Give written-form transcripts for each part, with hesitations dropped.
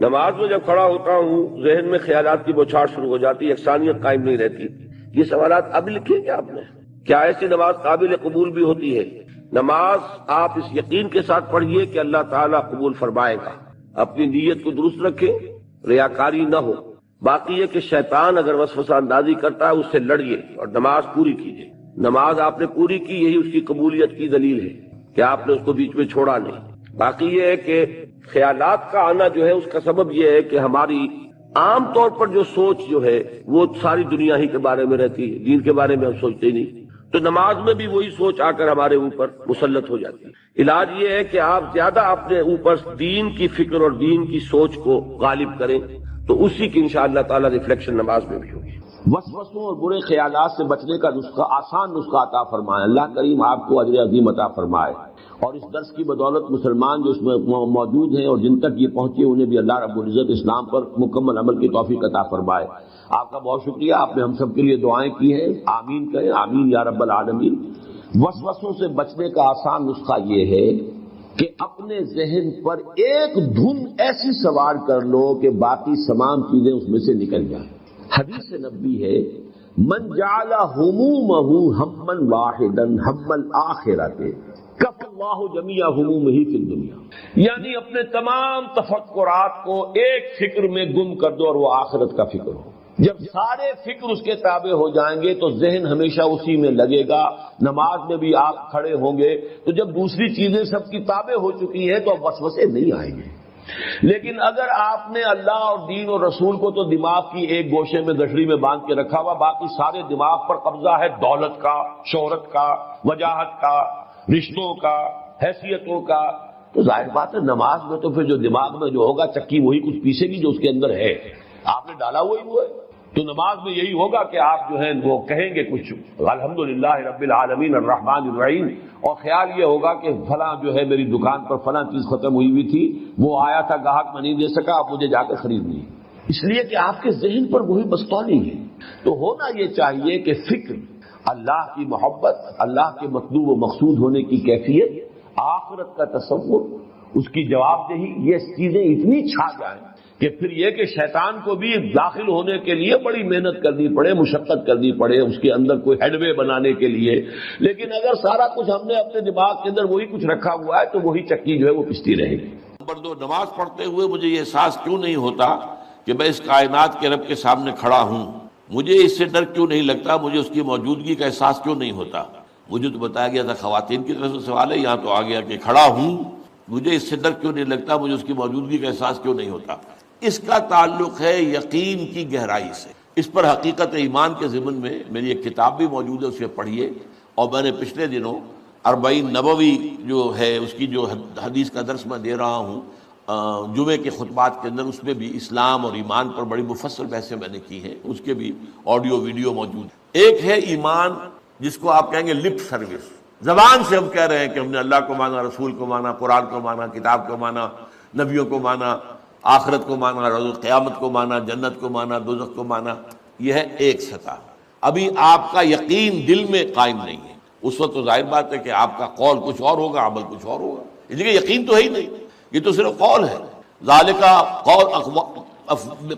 نماز میں جب کھڑا ہوتا ہوں ذہن میں خیالات کی بوچھاڑ شروع ہو جاتی ہے، یکسانیت قائم نہیں رہتی۔ یہ سوالات اب لکھے کیا آپ نے؟ کیا ایسی نماز قابل قبول بھی ہوتی ہے؟ نماز آپ اس یقین کے ساتھ پڑھیے کہ اللہ تعالیٰ قبول فرمائے گا، اپنی نیت کو درست رکھیں، ریاکاری نہ ہو۔ باقی یہ کہ شیطان اگر وسوسہ اندازی کرتا ہے اس سے لڑیے اور نماز پوری کیجیے۔ نماز آپ نے پوری کی، یہی اس کی قبولیت کی دلیل ہے کہ آپ نے اس کو بیچ میں چھوڑا نہیں۔ باقی یہ ہے کہ خیالات کا آنا جو ہے اس کا سبب یہ ہے کہ ہماری عام طور پر جو سوچ جو ہے وہ ساری دنیا ہی کے بارے میں رہتی ہے، دین کے بارے میں ہم سوچتے ہی نہیں، تو نماز میں بھی وہی سوچ آ کر ہمارے اوپر مسلط ہو جاتی ہے۔ علاج یہ ہے کہ آپ زیادہ اپنے اوپر دین کی فکر اور دین کی سوچ کو غالب کریں، تو اسی کی انشاءاللہ تعالی ریفلیکشن نماز میں بھی ہوگی۔ وسوسوں اور برے خیالات سے بچنے کا نسخہ، آسان نسخہ عطا فرمائے۔ اللہ کریم آپ کو اجر عظیم عطا فرمائے، اور اس درس کی بدولت مسلمان جو اس میں موجود ہیں اور جن تک یہ پہنچے انہیں بھی اللہ رب العزت اسلام پر مکمل عمل کی توفیق عطا فرمائے۔ آپ کا بہت شکریہ، آپ نے ہم سب کے لیے دعائیں کی ہیں، آمین کہیں، آمین یا رب العالمین۔ وسوسوں سے بچنے کا آسان نسخہ یہ ہے کہ اپنے ذہن پر ایک دھن ایسی سوار کر لو کہ باقی تمام چیزیں اس میں سے نکل جائیں۔ حدیث نبی ہے، من جعل ہمومہ ہما واحدا ہم الآخرۃ کف اللہ جمیع ہمومہ فی الدنیا، یعنی اپنے تمام تفکرات کو ایک فکر میں گم کر دو اور وہ آخرت کا فکر ہو۔ جب سارے فکر اس کے تابع ہو جائیں گے تو ذہن ہمیشہ اسی میں لگے گا۔ نماز میں بھی آپ کھڑے ہوں گے تو جب دوسری چیزیں سب کی تابع ہو چکی ہیں تو اب وسوسے نہیں آئیں گے۔ لیکن اگر آپ نے اللہ اور دین اور رسول کو تو دماغ کی ایک گوشے میں گٹھڑی میں باندھ کے رکھا ہوا، باقی سارے دماغ پر قبضہ ہے دولت کا، شہرت کا، وجاہت کا، رشتوں کا، حیثیتوں کا، تو ظاہر بات ہے نماز میں تو پھر جو دماغ میں جو ہوگا چکی وہی کچھ پیسے گی جو اس کے اندر ہے، آپ نے ڈالا وہی وہ ہے۔ تو نماز میں یہی ہوگا کہ آپ جو ہیں وہ کہیں گے کچھ الحمدللہ رب العالمین الرحمن الرحیم، اور خیال یہ ہوگا کہ فلاں جو ہے میری دکان پر فلاں چیز ختم ہوئی تھی، وہ آیا تھا گاہک میں نہیں دے سکا، اب مجھے جا کر خریدنی ہے، اس لیے کہ آپ کے ذہن پر وہی بستانی ہے۔ تو ہونا یہ چاہیے کہ فکر، اللہ کی محبت، اللہ کے مطلوب و مقصود ہونے کی کیفیت، آخرت کا تصور، اس کی جواب دہی، یہ چیزیں اتنی چھا جائیں کہ پھر یہ کہ شیطان کو بھی داخل ہونے کے لیے بڑی محنت کرنی پڑے، مشقت کرنی پڑے اس کے اندر کوئی ہیڈ وے بنانے کے لیے، لیکن اگر سارا کچھ ہم نے اپنے دماغ کے اندر وہی کچھ رکھا ہوا ہے تو وہی چکی جو ہے وہ پستی رہے گی۔ نمبر 2، نماز پڑھتے ہوئے مجھے یہ احساس کیوں نہیں ہوتا کہ میں اس کائنات کے رب کے سامنے کھڑا ہوں؟ مجھے اس سے ڈر کیوں نہیں لگتا؟ مجھے اس کی موجودگی کا احساس کیوں نہیں ہوتا؟ مجھے تو بتایا گیا تھا خواتین کی طرف سے سوال ہے، یہاں تو آ گیا کہ کھڑا ہوں، مجھے اس سے ڈر کیوں نہیں لگتا؟ مجھے اس کی موجودگی کا احساس کیوں نہیں ہوتا؟ اس کا تعلق ہے یقین کی گہرائی سے۔ اس پر حقیقت ایمان کے ضمن میں میری ایک کتاب بھی موجود ہے، اسے پڑھیے، اور میں نے پچھلے دنوں 40 نبوی جو ہے اس کی جو حدیث کا درس میں دے رہا ہوں جمعے کے خطبات کے اندر، اس میں بھی اسلام اور ایمان پر بڑی مفصل بحثیں میں نے کی ہیں، اس کے بھی آڈیو ویڈیو موجود ہے۔ ایک ہے ایمان جس کو آپ کہیں گے لپ سروس، زبان سے ہم کہہ رہے ہیں کہ ہم نے اللہ کو مانا، رسول کو مانا، قرآن کو مانا، کتاب کو مانا، نبیوں کو مانا، آخرت کو مانا، روز قیامت کو مانا، جنت کو مانا، دوزخ کو مانا، یہ ہے ایک سطح۔ ابھی آپ کا یقین دل میں قائم نہیں ہے، اس وقت تو ظاہر بات ہے کہ آپ کا قول کچھ اور ہوگا، عمل کچھ اور ہوگا، اس لیے یقین تو ہے ہی نہیں، یہ تو صرف قول ہے۔ ذالک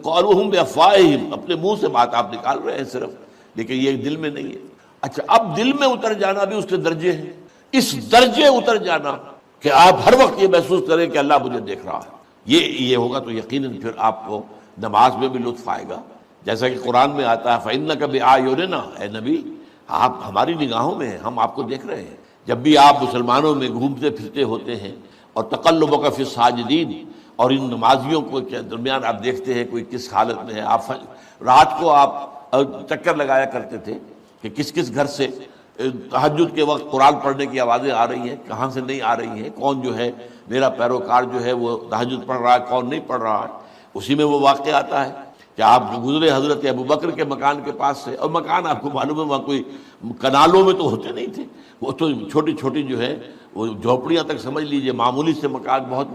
قولہم بافواہہم، اپنے منہ سے بات آپ نکال رہے ہیں صرف، لیکن یہ دل میں نہیں ہے۔ اچھا، اب دل میں اتر جانا بھی اس کے درجے ہیں، اس درجے اتر جانا کہ آپ ہر وقت یہ محسوس کریں کہ اللہ مجھے دیکھ رہا ہے، یہ ہوگا تو یقیناً پھر آپ کو نماز میں بھی لطف آئے گا، جیسا کہ قرآن میں آتا ہے فَإِنَّكَ بِأَعْيُنِنَا، اے نبی آپ ہماری نگاہوں میں ہیں، ہم آپ کو دیکھ رہے ہیں۔ جب بھی آپ مسلمانوں میں گھومتے پھرتے ہوتے ہیں اور تقلبک فی الساجدین، اور ان نمازیوں کو کے درمیان آپ دیکھتے ہیں کوئی کس حالت میں ہے، آپ رات کو آپ چکر لگایا کرتے تھے کہ کس کس گھر سے تہجد کے وقت قرآن پڑھنے کی آوازیں آ رہی ہیں، کہاں سے نہیں آ رہی ہیں، کون جو ہے میرا پیروکار جو ہے وہ تہجد پڑھ رہا ہے، کون نہیں پڑھ رہا ہے۔ اسی میں وہ واقعہ آتا ہے کہ آپ گزرے حضرت ابوبکر کے مکان کے پاس سے، اور مکان آپ کو معلوم ہے وہاں کوئی کنالوں میں تو ہوتے نہیں تھے، وہ تو چھوٹی چھوٹی جو ہے وہ جھوپڑیاں تک سمجھ لیجئے، معمولی سے مکان، بہت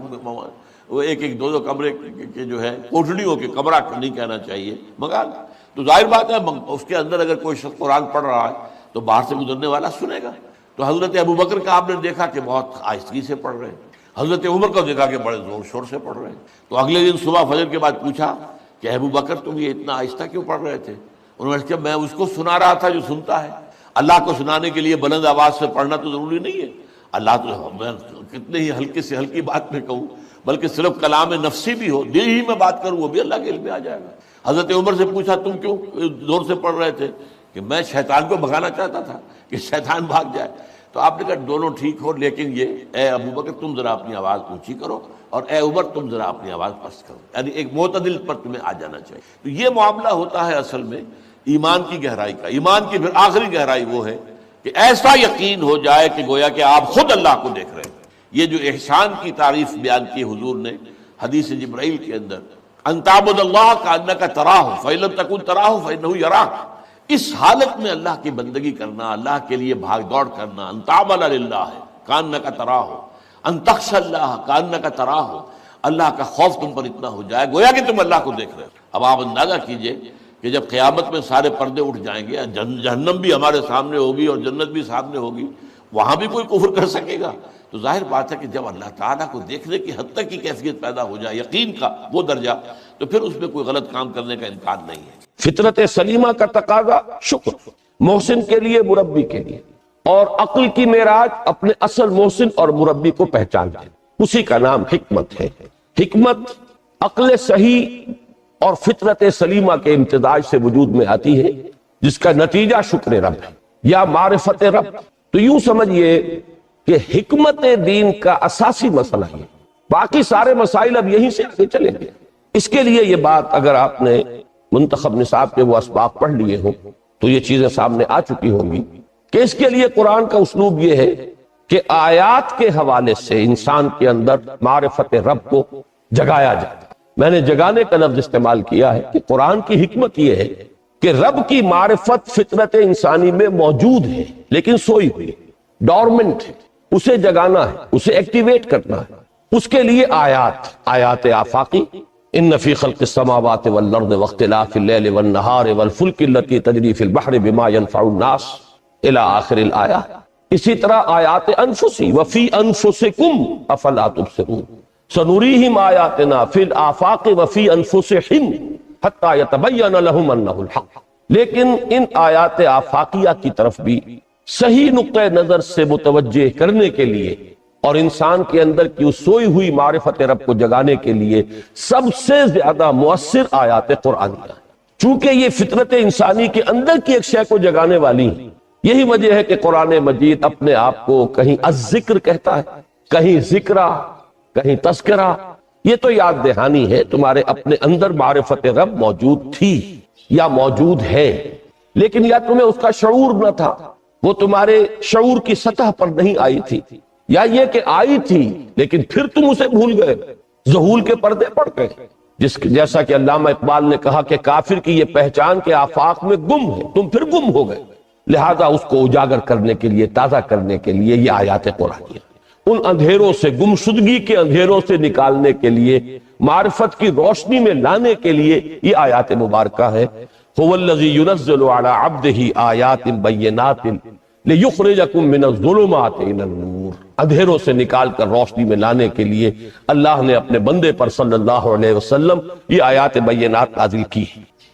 وہ ایک ایک دو کمرے کے جو ہے کوٹڑیوں کے، کمرہ نہیں کہنا چاہیے، مکان۔ تو ظاہر بات ہے اس کے اندر اگر کوئی شخص قرآن پڑھ رہا ہے تو باہر سے گزرنے والا سنے گا۔ تو حضرت ابوبکر کا آپ نے دیکھا کہ بہت آہستگی سے پڑھ رہے ہیں، حضرت عمر کو دیکھا کہ بڑے زور شور سے پڑھ رہے ہیں، تو اگلے دن صبح فجر کے بعد پوچھا کہ ابو بکر تم یہ اتنا آہستہ کیوں پڑھ رہے تھے؟ انہوں نے کہا میں اس کو سنا رہا تھا جو سنتا ہے، اللہ کو سنانے کے لیے بلند آواز سے پڑھنا تو ضروری نہیں ہے، اللہ تو میں کتنے ہی ہلکے سے ہلکی بات میں کہوں، بلکہ صرف کلام نفسی بھی ہو، دل ہی میں بات کروں، وہ بھی اللہ کے علم میں آ جائے گا۔ حضرت عمر سے پوچھا تم کیوں زور سے پڑھ رہے تھے؟ کہ میں شیطان کو بھگانا چاہتا تھا کہ شیطان بھاگ جائے۔ تو آپ نے کہا دونوں ٹھیک ہو، لیکن یہ اے ابو بکر تم ذرا اپنی آواز اونچی کرو، اور اے عمر تم ذرا اپنی آواز پست کرو، یعنی ایک معتدل پر تمہیں آ جانا چاہیے۔ تو یہ معاملہ ہوتا ہے اصل میں ایمان کی گہرائی کا۔ ایمان کی پھر آخری گہرائی وہ ہے کہ ایسا یقین ہو جائے کہ گویا کہ آپ خود اللہ کو دیکھ رہے ہیں۔ یہ جو احسان کی تعریف بیان کی حضور نے حدیث جبرائیل کے اندر، ان تعبد اللہ کانک تراہ فإن لم تکن تراہ فإنہ یراک، اس حالت میں اللہ کی بندگی کرنا، اللہ کے لیے بھاگ دوڑ کرنا، ان تعمل للہ کانک تراہ، ان تخشى اللہ کانک تراہ، اللہ کا خوف تم پر اتنا ہو جائے گویا کہ تم اللہ کو دیکھ رہے ہو۔ اب آپ اندازہ کیجئے کہ جب قیامت میں سارے پردے اٹھ جائیں گے، جہنم بھی ہمارے سامنے ہوگی اور جنت بھی سامنے ہوگی، وہاں بھی کوئی کفر کر سکے گا؟ تو ظاہر بات ہے کہ جب اللہ تعالیٰ کو دیکھنے کی حد تک کی کیفیت پیدا ہو جائے، یقین کا وہ درجہ، تو پھر اس میں کوئی غلط کام کرنے کا امکان نہیں ہے۔ فطرت سلیمہ کا تقاضا شکر، محسن کے لیے مربی کے لیے، اور عقل کی معراج اپنے اصل محسن اور مربی کو پہچان ہے، اسی کا نام حکمت ہے۔ حکمت عقل صحیح اور فطرت سلیمہ کے امتزاج سے وجود میں آتی ہے، جس کا نتیجہ شکر رب ہے یا معرفت رب۔ تو یوں سمجھئے کہ حکمت دین کا اساسی مسئلہ ہے، باقی سارے مسائل اب یہیں سے آگے چلیں گے۔ اس کے لیے یہ بات اگر آپ نے منتخب نصاب کے وہ اسباق پڑھ لیے ہوں تو یہ چیزیں سامنے آ چکی ہوں گی کہ اس کے لیے قرآن کا اسلوب یہ ہے کہ آیات کے حوالے سے انسان کے اندر معرفت رب کو جگایا جائے۔ میں نے جگانے کا لفظ استعمال کیا ہے کہ قرآن کی حکمت یہ ہے کہ رب کی معرفت فطرت انسانی میں موجود ہے لیکن سوئی ہوئی ہے، ڈورمنٹ ہے، اسے جگانا ہے، اسے ایکٹیویٹ کرنا ہے۔ اس کے لیے آیات آفاقی، ان فی خلق السماوات والارض واختلاف اللیل والنہار والفلک التي تجری فی البحر بما ينفع الناس الی آخر الآیہ۔ اسی طرح آیات انفسی، وفی انفسکم افلا تبصرون، سنریہم آیاتنا فی الآفاق وفی انفسہم حتی یتبین لہم انہ الحق۔ لیکن ان آیات آفاقیہ کی طرف بھی صحیح نقطہ نظر سے متوجہ کرنے کے لیے اور انسان کے اندر کی اس سوئی ہوئی معرفت رب کو جگانے کے لیے سب سے زیادہ مؤثر آیات قرآنیہ ہیں، چونکہ یہ فطرت انسانی کے اندر کی ایک شے کو جگانے والی ہیں۔ یہی وجہ ہے کہ قرآن مجید اپنے آپ کو کہیں الذکر کہتا ہے، کہیں ذکرہ، کہیں تذکرہ۔ یہ تو یاد دہانی ہے، تمہارے اپنے اندر معرفت رب موجود تھی یا موجود ہے، لیکن یا تمہیں اس کا شعور نہ تھا، وہ تمہارے شعور کی سطح پر نہیں آئی تھی، یا یہ کہ آئی تھی لیکن پھر تم اسے بھول گئے، ذہول کے پردے پڑ گئے۔ جیسا کہ علامہ اقبال نے کہا کہ کافر کی یہ پہچان کے آفاق میں گم ہے، تم پھر گم ہو گئے۔ لہذا اس کو اجاگر کرنے کے لیے، تازہ کرنے کے لیے یہ آیات قرآنیہ، ان اندھیروں سے، گمشدگی کے اندھیروں سے نکالنے کے لیے، معرفت کی روشنی میں لانے کے لیے یہ آیات مبارکہ ہے۔ هو الذی ينزل على عبده آیات بینات لِيُخْرِجَكُم مِّنَ الظُّلُمَاتِ إِلَى النُّورِ، اندھیروں سے نکال کر روشنی میں لانے کے لیے اللہ نے اپنے بندے پر صلی اللہ علیہ وسلم یہ آیات بینات نازل کی۔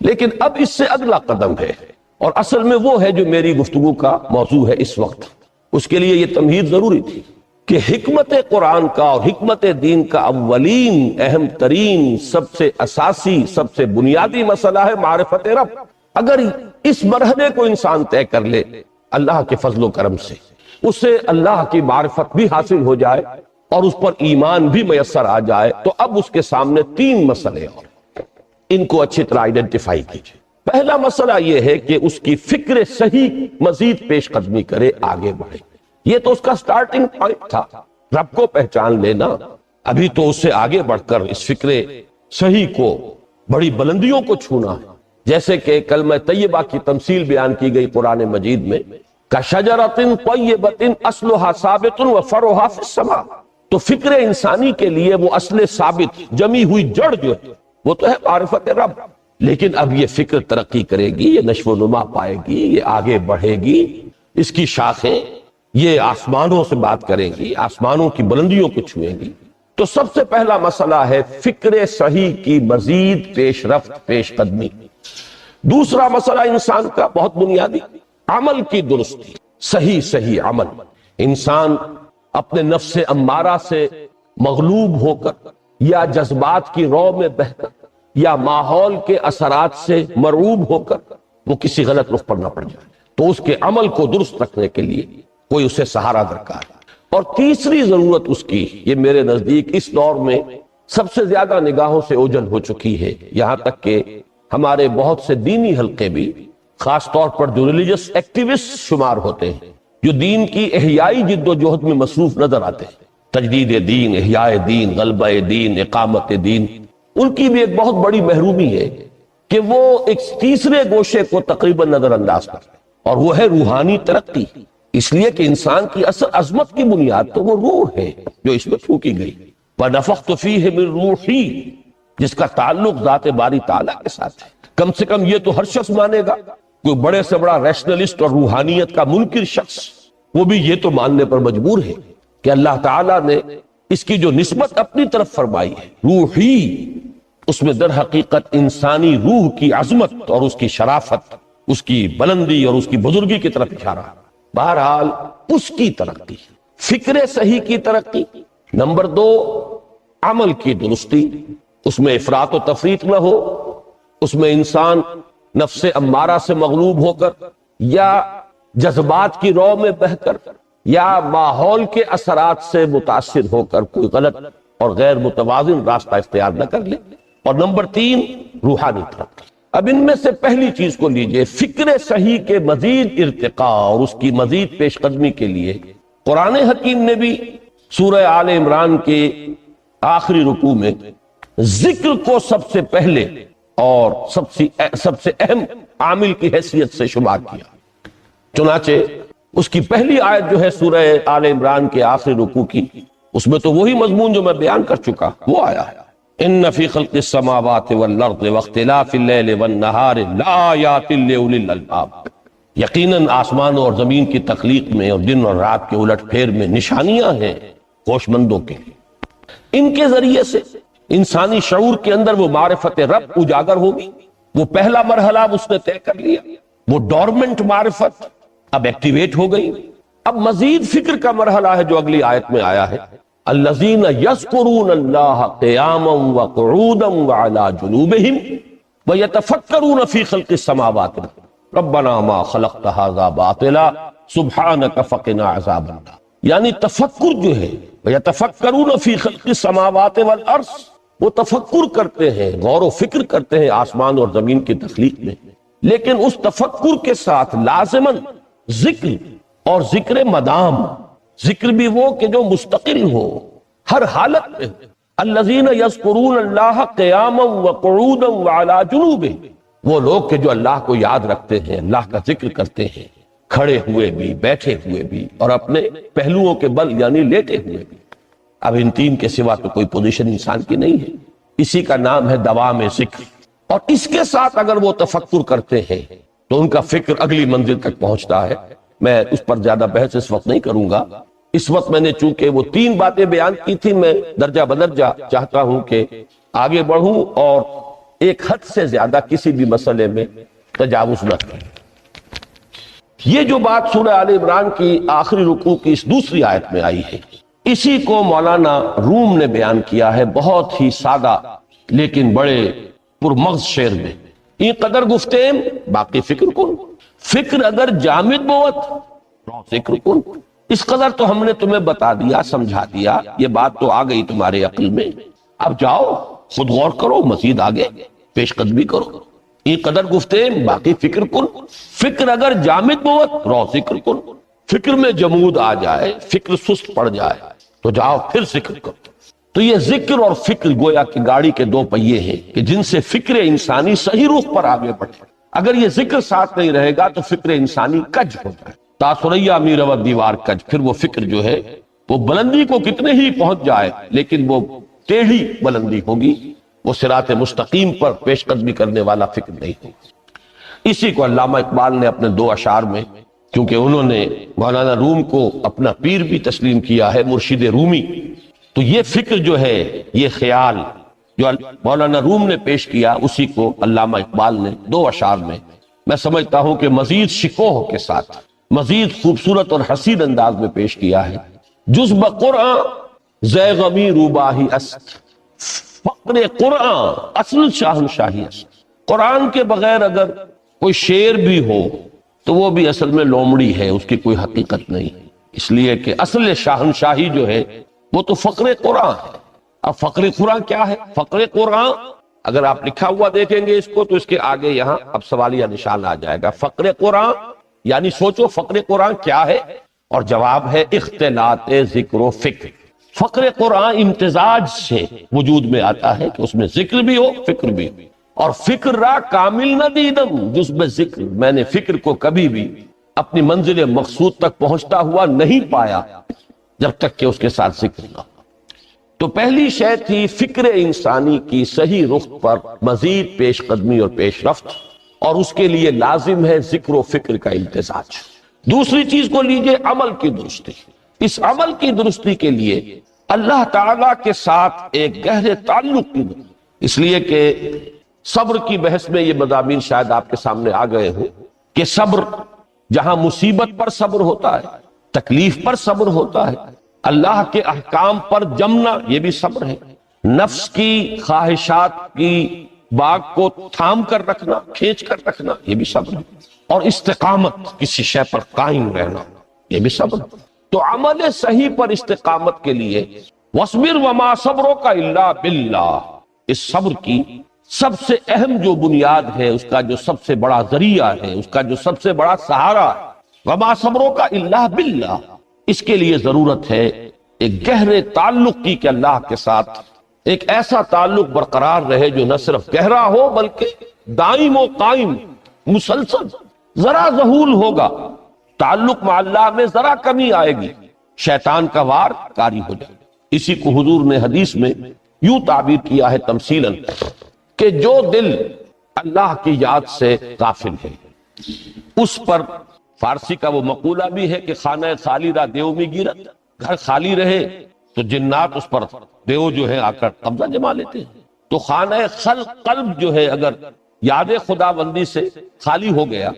لیکن اب اس سے اگلا قدم ہے، اور اصل میں وہ ہے جو میری گفتگو کا موضوع ہے اس وقت۔ اس کے لیے یہ تمہید ضروری تھی کہ حکمت قرآن کا اور حکمت دین کا اولین، اہم ترین، سب سے اساسی، سب سے بنیادی مسئلہ ہے معرفت رب۔ اگر اس مرحلے کو انسان طے کر لے اللہ کے فضل و کرم سے، اسے اللہ کی معرفت بھی حاصل ہو جائے اور اس پر ایمان بھی میسر آ جائے، تو اب اس کے سامنے تین مسئلے اور ان کو اچھی طرح آئیڈینٹیفائی کیجئے۔ پہلا مسئلہ یہ ہے کہ اس کی فکر صحیح مزید پیش قدمی کرے، آگے بڑھے۔ یہ تو اس کا سٹارٹنگ پوائنٹ تھا، رب کو پہچان لینا۔ ابھی تو اس سے آگے بڑھ کر اس فکر صحیح کو، بڑی بلندیوں کو چھونا ہے، جیسے کہ کلمہ طیبہ کی تمثیل بیان کی گئی قرآن مجید میں، کَشَجَرَةٍ طَيِّبَةٍ أَصْلُهَا ثَابِتٌ وَفَرْعُهَا فِي السَّمَاءِ۔ تو فکر انسانی کے لیے وہ اصل ثابت، جمی ہوئی جڑ جو ہے وہ تو ہے معرفت رب، لیکن اب یہ فکر ترقی کرے گی، یہ نشو و نما پائے گی، یہ آگے بڑھے گی، اس کی شاخیں یہ آسمانوں سے بات کریں گی، آسمانوں کی بلندیوں کو چھوئیں گی، تو سب سے پہلا مسئلہ ہے فکر صحیح کی مزید پیش رفت، پیش قدمی۔ دوسرا مسئلہ انسان کا بہت بنیادی، عمل کی درستی، صحیح عمل۔ انسان اپنے نفس امارہ سے مغلوب ہو کر یا جذبات کی رو میں بہہ کر یا ماحول کے اثرات سے مرعوب ہو کر وہ کسی غلط رخ پر نہ پڑ جائے، تو اس کے عمل کو درست رکھنے کے لیے کوئی اسے سہارا درکار ہے۔ اور تیسری ضرورت اس کی، یہ میرے نزدیک اس دور میں سب سے زیادہ نگاہوں سے اوجھل ہو چکی ہے، یہاں تک کہ ہمارے بہت سے دینی حلقے بھی، خاص طور پر جو ریلیجس ایکٹیوسٹ شمار ہوتے ہیں، جو دین کی احیائی جد و جہد میں مصروف نظر آتے ہیں، تجدید دین، احیاء دین، غلبہ دین، اقامت دین، ان کی بھی ایک بہت بڑی محرومی ہے کہ وہ ایک تیسرے گوشے کو تقریباً نظر انداز کرتے ہیں، اور وہ ہے روحانی ترقی۔ اس لیے کہ انسان کی اصل عظمت کی بنیاد تو وہ روح ہے جو اس میں پھونکی گئی، وَنَفَخْتُ فِيهِ مِن رُوحِي، جس کا تعلق ذات باری تعالیٰ کے ساتھ ہے۔ کم سے کم یہ تو ہر شخص مانے گا، کوئی بڑے سے بڑا ریشنلسٹ اور روحانیت کا منکر شخص وہ بھی یہ تو ماننے پر مجبور ہے کہ اللہ تعالیٰ نے اس کی جو نسبت اپنی طرف فرمائی ہے روحی، اس میں در حقیقت انسانی روح کی عظمت اور اس کی شرافت، اس کی بلندی اور اس کی بزرگی کی طرف اشارہ ہے۔ بہرحال اس کی ترقی، فکر صحیح کی ترقی۔ نمبر 2، عمل کی درستی، اس میں افراط و تفریط نہ ہو، اس میں انسان نفس امارہ سے مغلوب ہو کر یا جذبات کی رو میں بہہ کر یا ماحول کے اثرات سے متاثر ہو کر کوئی غلط اور غیر متوازن راستہ اختیار نہ کر لے۔ اور نمبر 3، روحانی ترقی۔ اب ان میں سے پہلی چیز کو لیجئے، فکر صحیح کے مزید ارتقاء اور اس کی مزید پیش قدمی کے لیے قرآن حکیم نے بھی سورہ آل عمران کے آخری رکوع میں ذکر کو سب سے پہلے اور سب سے اہم عامل کی حیثیت سے شمار کیا۔ چنانچہ اس کی پہلی آیت جو ہے سورہ آل عمران کے آخری رکوع کی، اس میں تو وہی مضمون جو میں بیان کر چکا وہ آیا ہے، ان فی خلق السماوات والارض واختلاف اللیل والنہار لآیات لأولی الالباب، یقیناً آسمان اور زمین کی تخلیق میں اور دن اور رات کے الٹ پھیر میں نشانیاں ہیں ہوش مندوں کے لیے۔ ان کے ذریعے سے انسانی شعور کے اندر وہ معرفت رب اجاگر ہوگی۔ وہ پہلا مرحلہ اس نے طے کر لیا، وہ ڈورمنٹ معرفت اب ایکٹیویٹ ہو گئی۔ اب مزید فکر کا مرحلہ ہے جو اگلی آیت میں آیا ہے، الذین یذکرون اللہ قیاما وقعودا وعلی جنوبہم ویتفکرون فی خلق السماوات ربنا ما خلقت ھذا باطلا سبحانک فقنا عذاب النار۔ یعنی تفکر جو ہے، ویتفکرون فی خلق السماوات والارض، وہ تفکر کرتے ہیں، غور و فکر کرتے ہیں آسمان اور زمین کی تخلیق میں، لیکن اس تفکر کے ساتھ لازماً ذکر، اور ذکر مدام، ذکر بھی وہ کہ جو مستقل ہو، ہر حالت میں۔ الذین یذکرون اللہ قیاما وقعودا وعلی جنوبہم، وہ لوگ کہ جو اللہ کو یاد رکھتے ہیں، اللہ کا ذکر کرتے ہیں، کھڑے ہوئے بھی، بیٹھے ہوئے بھی، اور اپنے پہلوؤں کے بل یعنی لیٹے ہوئے بھی۔ اب ان تین کے سوا تو کوئی پوزیشن انسان کی نہیں ہے، اسی کا نام ہے دوام ذکر۔ اور اس کے ساتھ اگر وہ تفکر کرتے ہیں تو ان کا فکر اگلی منزل تک پہنچتا ہے۔ میں اس پر زیادہ بحث اس وقت نہیں کروں گا، اس وقت میں نے چونکہ وہ 3 باتیں بیان کی تھی، میں درجہ بدرجہ چاہتا ہوں کہ آگے بڑھوں اور ایک حد سے زیادہ کسی بھی مسئلے میں تجاوز نہ کریں۔ یہ جو بات سورہ آل عمران کی آخری رکوع کی اس دوسری آیت میں آئی ہے، اسی کو مولانا روم نے بیان کیا ہے بہت ہی سادہ لیکن بڑے پرمغز شعر میں، این قدر گفتیم باقی فکر کن، فکر اگر جامد بوت رو ذکر کن۔ اس قدر تو ہم نے تمہیں بتا دیا، سمجھا دیا، یہ بات تو آ گئی تمہارے عقل میں، اب جاؤ خود غور کرو، مزید آگے پیش قدمی کرو۔ این قدر گفتیم باقی فکر کن، فکر اگر جامد بوت رو ذکر کن، فکر میں جمود آ جائے، فکر سست پڑ جائے تو جاؤ پھر ذکر کرو۔ تو یہ ذکر اور فکر گویا کہ گاڑی کے 2 پہیے ہیں کہ جن سے فکر انسانی صحیح رخ پر آگے بڑھے۔ اگر یہ ذکر ساتھ نہیں رہے گا تو فکر انسانی کج ہو جائے، تاثریا میرا دیوار کج، پھر وہ فکر جو ہے وہ بلندی کو کتنے ہی پہنچ جائے لیکن وہ ٹیڑھی بلندی ہوگی، وہ صراط مستقیم پر پیش قدمی کرنے والا فکر نہیں ہوگی۔ اسی کو علامہ اقبال نے اپنے 2 اشعار میں کیونکہ انہوں نے مولانا روم کو اپنا پیر بھی تسلیم کیا ہے، مرشد رومی. تو یہ فکر جو ہے، یہ خیال جو مولانا روم نے پیش کیا، اسی کو علامہ اقبال نے 2 اشعار میں میں سمجھتا ہوں کہ مزید شکوہ کے ساتھ، مزید خوبصورت اور حسین انداز میں پیش کیا ہے. جز بقرآن زے غمی روباہی است، فقر قرآن اصل شاہنشاہی است. قرآن کے بغیر اگر کوئی شعر بھی ہو تو وہ بھی اصل میں لومڑی ہے، اس کی کوئی حقیقت نہیں، اس لیے کہ اصل شاہنشاہی جو ہے وہ تو فقر قرآن ہے. اب فقر قرآن کیا ہے؟ فقر قرآن اگر آپ لکھا ہوا دیکھیں گے اس کو تو اس کے آگے یہاں اب سوالیہ نشان آ جائے گا. فقر قرآن یعنی سوچو فقر قرآن کیا ہے، اور جواب ہے اختلاط ذکر و فکر. فقر قرآن امتزاج سے وجود میں آتا ہے کہ اس میں ذکر بھی ہو فکر بھی ہو. اور فکر را کامل نہ دیدم جس میں ذکر، میں نے فکر کو کبھی بھی اپنی منزل مقصود تک پہنچتا ہوا نہیں پایا جب تک کہ اس کے ساتھ ذکر نہ ہو. تو پہلی شے تھی فکر انسانی کی صحیح رخ پر مزید پیش قدمی اور پیش رفت، اور اس کے لیے لازم ہے ذکر و فکر کا امتزاج. دوسری چیز کو لیجئے عمل کی درستی. اس عمل کی درستی کے لیے اللہ تعالیٰ کے ساتھ ایک گہرے تعلق کی درستی. اس لیے کہ صبر کی بحث میں یہ مضامین شاید آپ کے سامنے آ گئے ہوں کہ صبر جہاں مصیبت پر صبر ہوتا ہے، تکلیف پر صبر ہوتا ہے، اللہ کے احکام پر جمنا یہ بھی صبر ہے، نفس کی خواہشات کی باغ کو تھام کر رکھنا، کھینچ کر رکھنا یہ بھی صبر ہے، اور استقامت کسی شے پر قائم رہنا یہ بھی صبر ہے. تو عمل صحیح پر استقامت کے لیے وَاصْبِرْ وَمَا صَبْرُكَ إِلَّا بِاللَّهِ، اس صبر کی سب سے اہم جو بنیاد ہے، اس کا جو سب سے بڑا ذریعہ ہے، اس کا جو سب سے بڑا سہارا ہے، وَمَا صَبْرُكَ إِلَّا بِاللَّهِ. اس کے لیے ضرورت ہے ایک گہرے تعلق کی کہ اللہ کے ساتھ ایک ایسا تعلق برقرار رہے جو نہ صرف گہرا ہو بلکہ دائم و قائم مسلسل. ذرا ذہول ہوگا تعلق مع اللہ میں، ذرا کمی آئے گی شیطان کا وار کاری ہو جائے. اسی کو حضور نے حدیث میں یوں تعبیر کیا ہے تمثیلاً کہ جو دل اللہ کی یاد سے غافل ہے اس پر، فارسی کا وہ مقولہ بھی ہے کہ خانہ خالی را دیو میں گیرت، گھر خالی رہے تو جنات اس پر دیو جو ہے آ کر قبضہ جما لیتے ہیں. تو خانہ قلب جو ہے اگر یاد خدا بندی سے خالی ہو گیا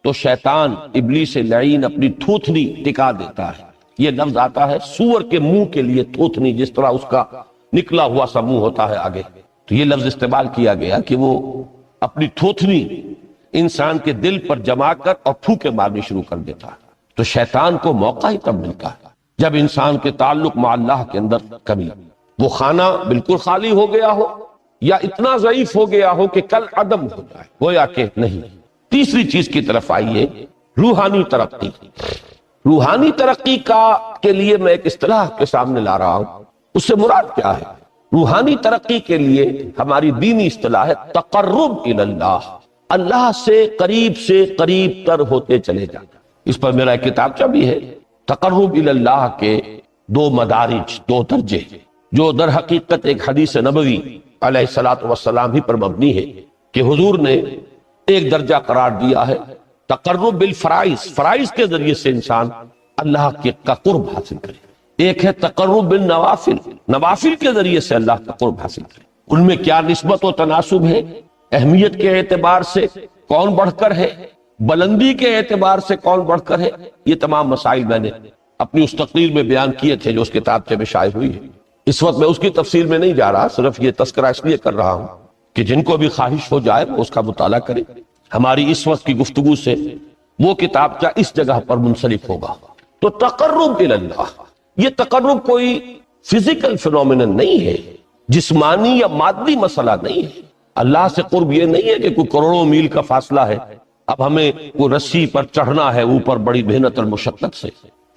تو شیطان ابلیس لعین اپنی تھوتنی ٹکا دیتا ہے. یہ لفظ آتا ہے سور کے منہ کے لیے تھوتنی، جس طرح اس کا نکلا ہوا سا منہ ہوتا ہے آگے، تو یہ لفظ استعمال کیا گیا کہ وہ اپنی تھوتنی انسان کے دل پر جما کر اور پھوکے مارنی شروع کر دیتا ہے. تو شیطان کو موقع ہی تب ملتا ہے جب انسان کے تعلق مع اللہ کے اندر کمی، وہ خانہ بالکل خالی ہو گیا ہو یا اتنا ضعیف ہو گیا ہو کہ کل عدم ہو جائے، گویا کہ نہیں. تیسری چیز کی طرف آئیے، روحانی ترقی. روحانی ترقی کے لیے میں ایک اصطلاح کے سامنے لا رہا ہوں. اس سے مراد کیا ہے؟ روحانی ترقی کے لیے ہماری دینی اصطلاح ہے تقرب الی اللہ، اللہ سے قریب تر ہوتے چلے جانا. اس پر میرا ایک کتابچہ بھی ہے. تقرب الی اللہ کے 2 مدارج، 2 درجے، جو در حقیقت ایک حدیث نبوی علیہ الصلوۃ والسلام ہی پر مبنی ہے کہ حضور نے ایک درجہ قرار دیا ہے تقرب بالفرائض، فرائض کے ذریعے سے انسان اللہ کا قرب حاصل کرے. ایک ہے تقرب بالنوافل، نوافل کے ذریعے سے اللہ کا قرب حاصل کرے. ان میں کیا نسبت و تناسب ہے، اہمیت کے اعتبار سے کون بڑھ کر ہے، بلندی کے اعتبار سے کون بڑھ کر ہے، یہ تمام مسائل میں نے اپنی اس تقریر میں بیان کیے تھے جو اس کتابچے میں شائع ہوئی ہے. اس وقت میں اس کی تفصیل میں نہیں جا رہا، صرف یہ تذکرہ اس لیے کر رہا ہوں کہ جن کو بھی خواہش ہو جائے وہ اس کا مطالعہ کرے. ہماری اس وقت کی گفتگو سے وہ کتابچہ اس جگہ پر منسلک ہوگا. تو تقرب الی اللہ، یہ تقرب کوئی فزیکل فینومینن نہیں ہے، جسمانی یا مادی مسئلہ نہیں ہے. اللہ سے قرب یہ نہیں ہے کہ کوئی کروڑوں میل کا فاصلہ ہے، اب ہمیں وہ رسی پر چڑھنا ہے اوپر بڑی محنت اور مشقت سے.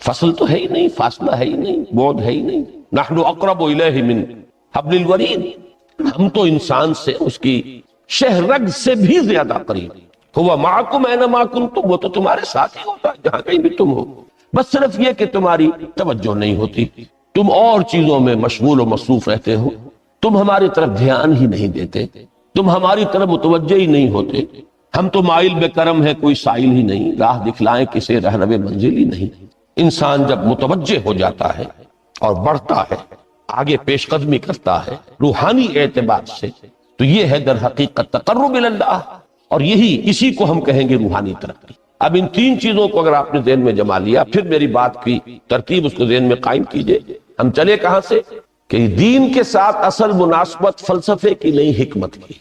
فصل تو ہے ہی نہیں، فاصلہ ہے ہی نہیں، بعد ہے ہی نہیں. نحن اقرب الیہ من حبل الورید، ہم تو انسان سے اس کی شہرگ سے بھی زیادہ قریب. ہوا معکم اینما کنتم، وہ تو تمہارے ساتھ ہی ہوتا ہے جہاں کہیں بھی تم ہو، بس صرف یہ کہ تمہاری توجہ نہیں ہوتی، تم اور چیزوں میں مشغول و مصروف رہتے ہو، تم ہماری طرف دھیان ہی نہیں دیتے، تم ہماری طرف متوجہ ہی نہیں ہوتے. ہم تو مائل بے کرم ہے کوئی سائل ہی نہیں، راہ دکھلائیں کسے رہنو منزل ہی نہیں۔ انسان جب متوجہ ہو جاتا ہے اور بڑھتا ہے، آگے پیش قدمی کرتا ہے روحانی اعتبار سے، تو یہ ہے در حقیقت تقرب اللہ، اور اسی کو ہم کہیں گے روحانی ترقی۔ اب ان تین چیزوں کو اگر آپ نے ذہن میں جما لیا، پھر میری بات کی ترتیب اس کو ذہن میں قائم کیجئے۔ ہم چلے کہاں سے کہ دین کے ساتھ اصل مناسبت فلسفے کی نہیں، حکمت کی۔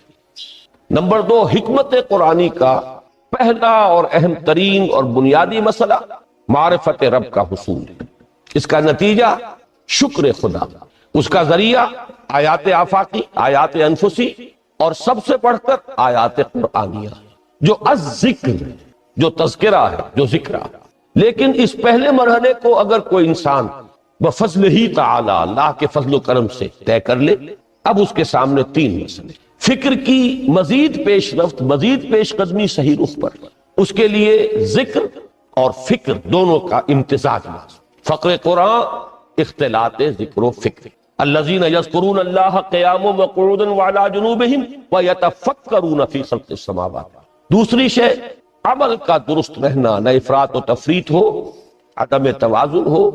نمبر 2، حکمت قرآنی کا پہلا اور اہم ترین اور بنیادی مسئلہ معرفت رب کا حصول، اس کا نتیجہ شکر خدا، اس کا ذریعہ آیات آفاقی، آیات انفسی، اور سب سے بڑھ کر آیات قرآنیہ جو الذکر، جو تذکرہ ہے، جو ذکر ہے۔ لیکن اس پہلے مرحلے کو اگر کوئی انسان بفضل ہی تعالی، اللہ کے فضل و کرم سے طے کر لے، اب اس کے سامنے تین مسئلے، فکر کی مزید پیش رفت، مزید پیش قدمی صحیح رخ پر، اس کے لیے ذکر اور فکر دونوں کا امتزاج لازم۔ فقر قرآن اختلاط ذکر و فکر، الذین یذکرون اللہ قیاما وقعودا وعلی جنوبہم ویتفکرون فی خلق السماوات۔ دوسری شے عمل کا درست رہنا، نہ افراط و تفریط ہو، عدم توازن ہو،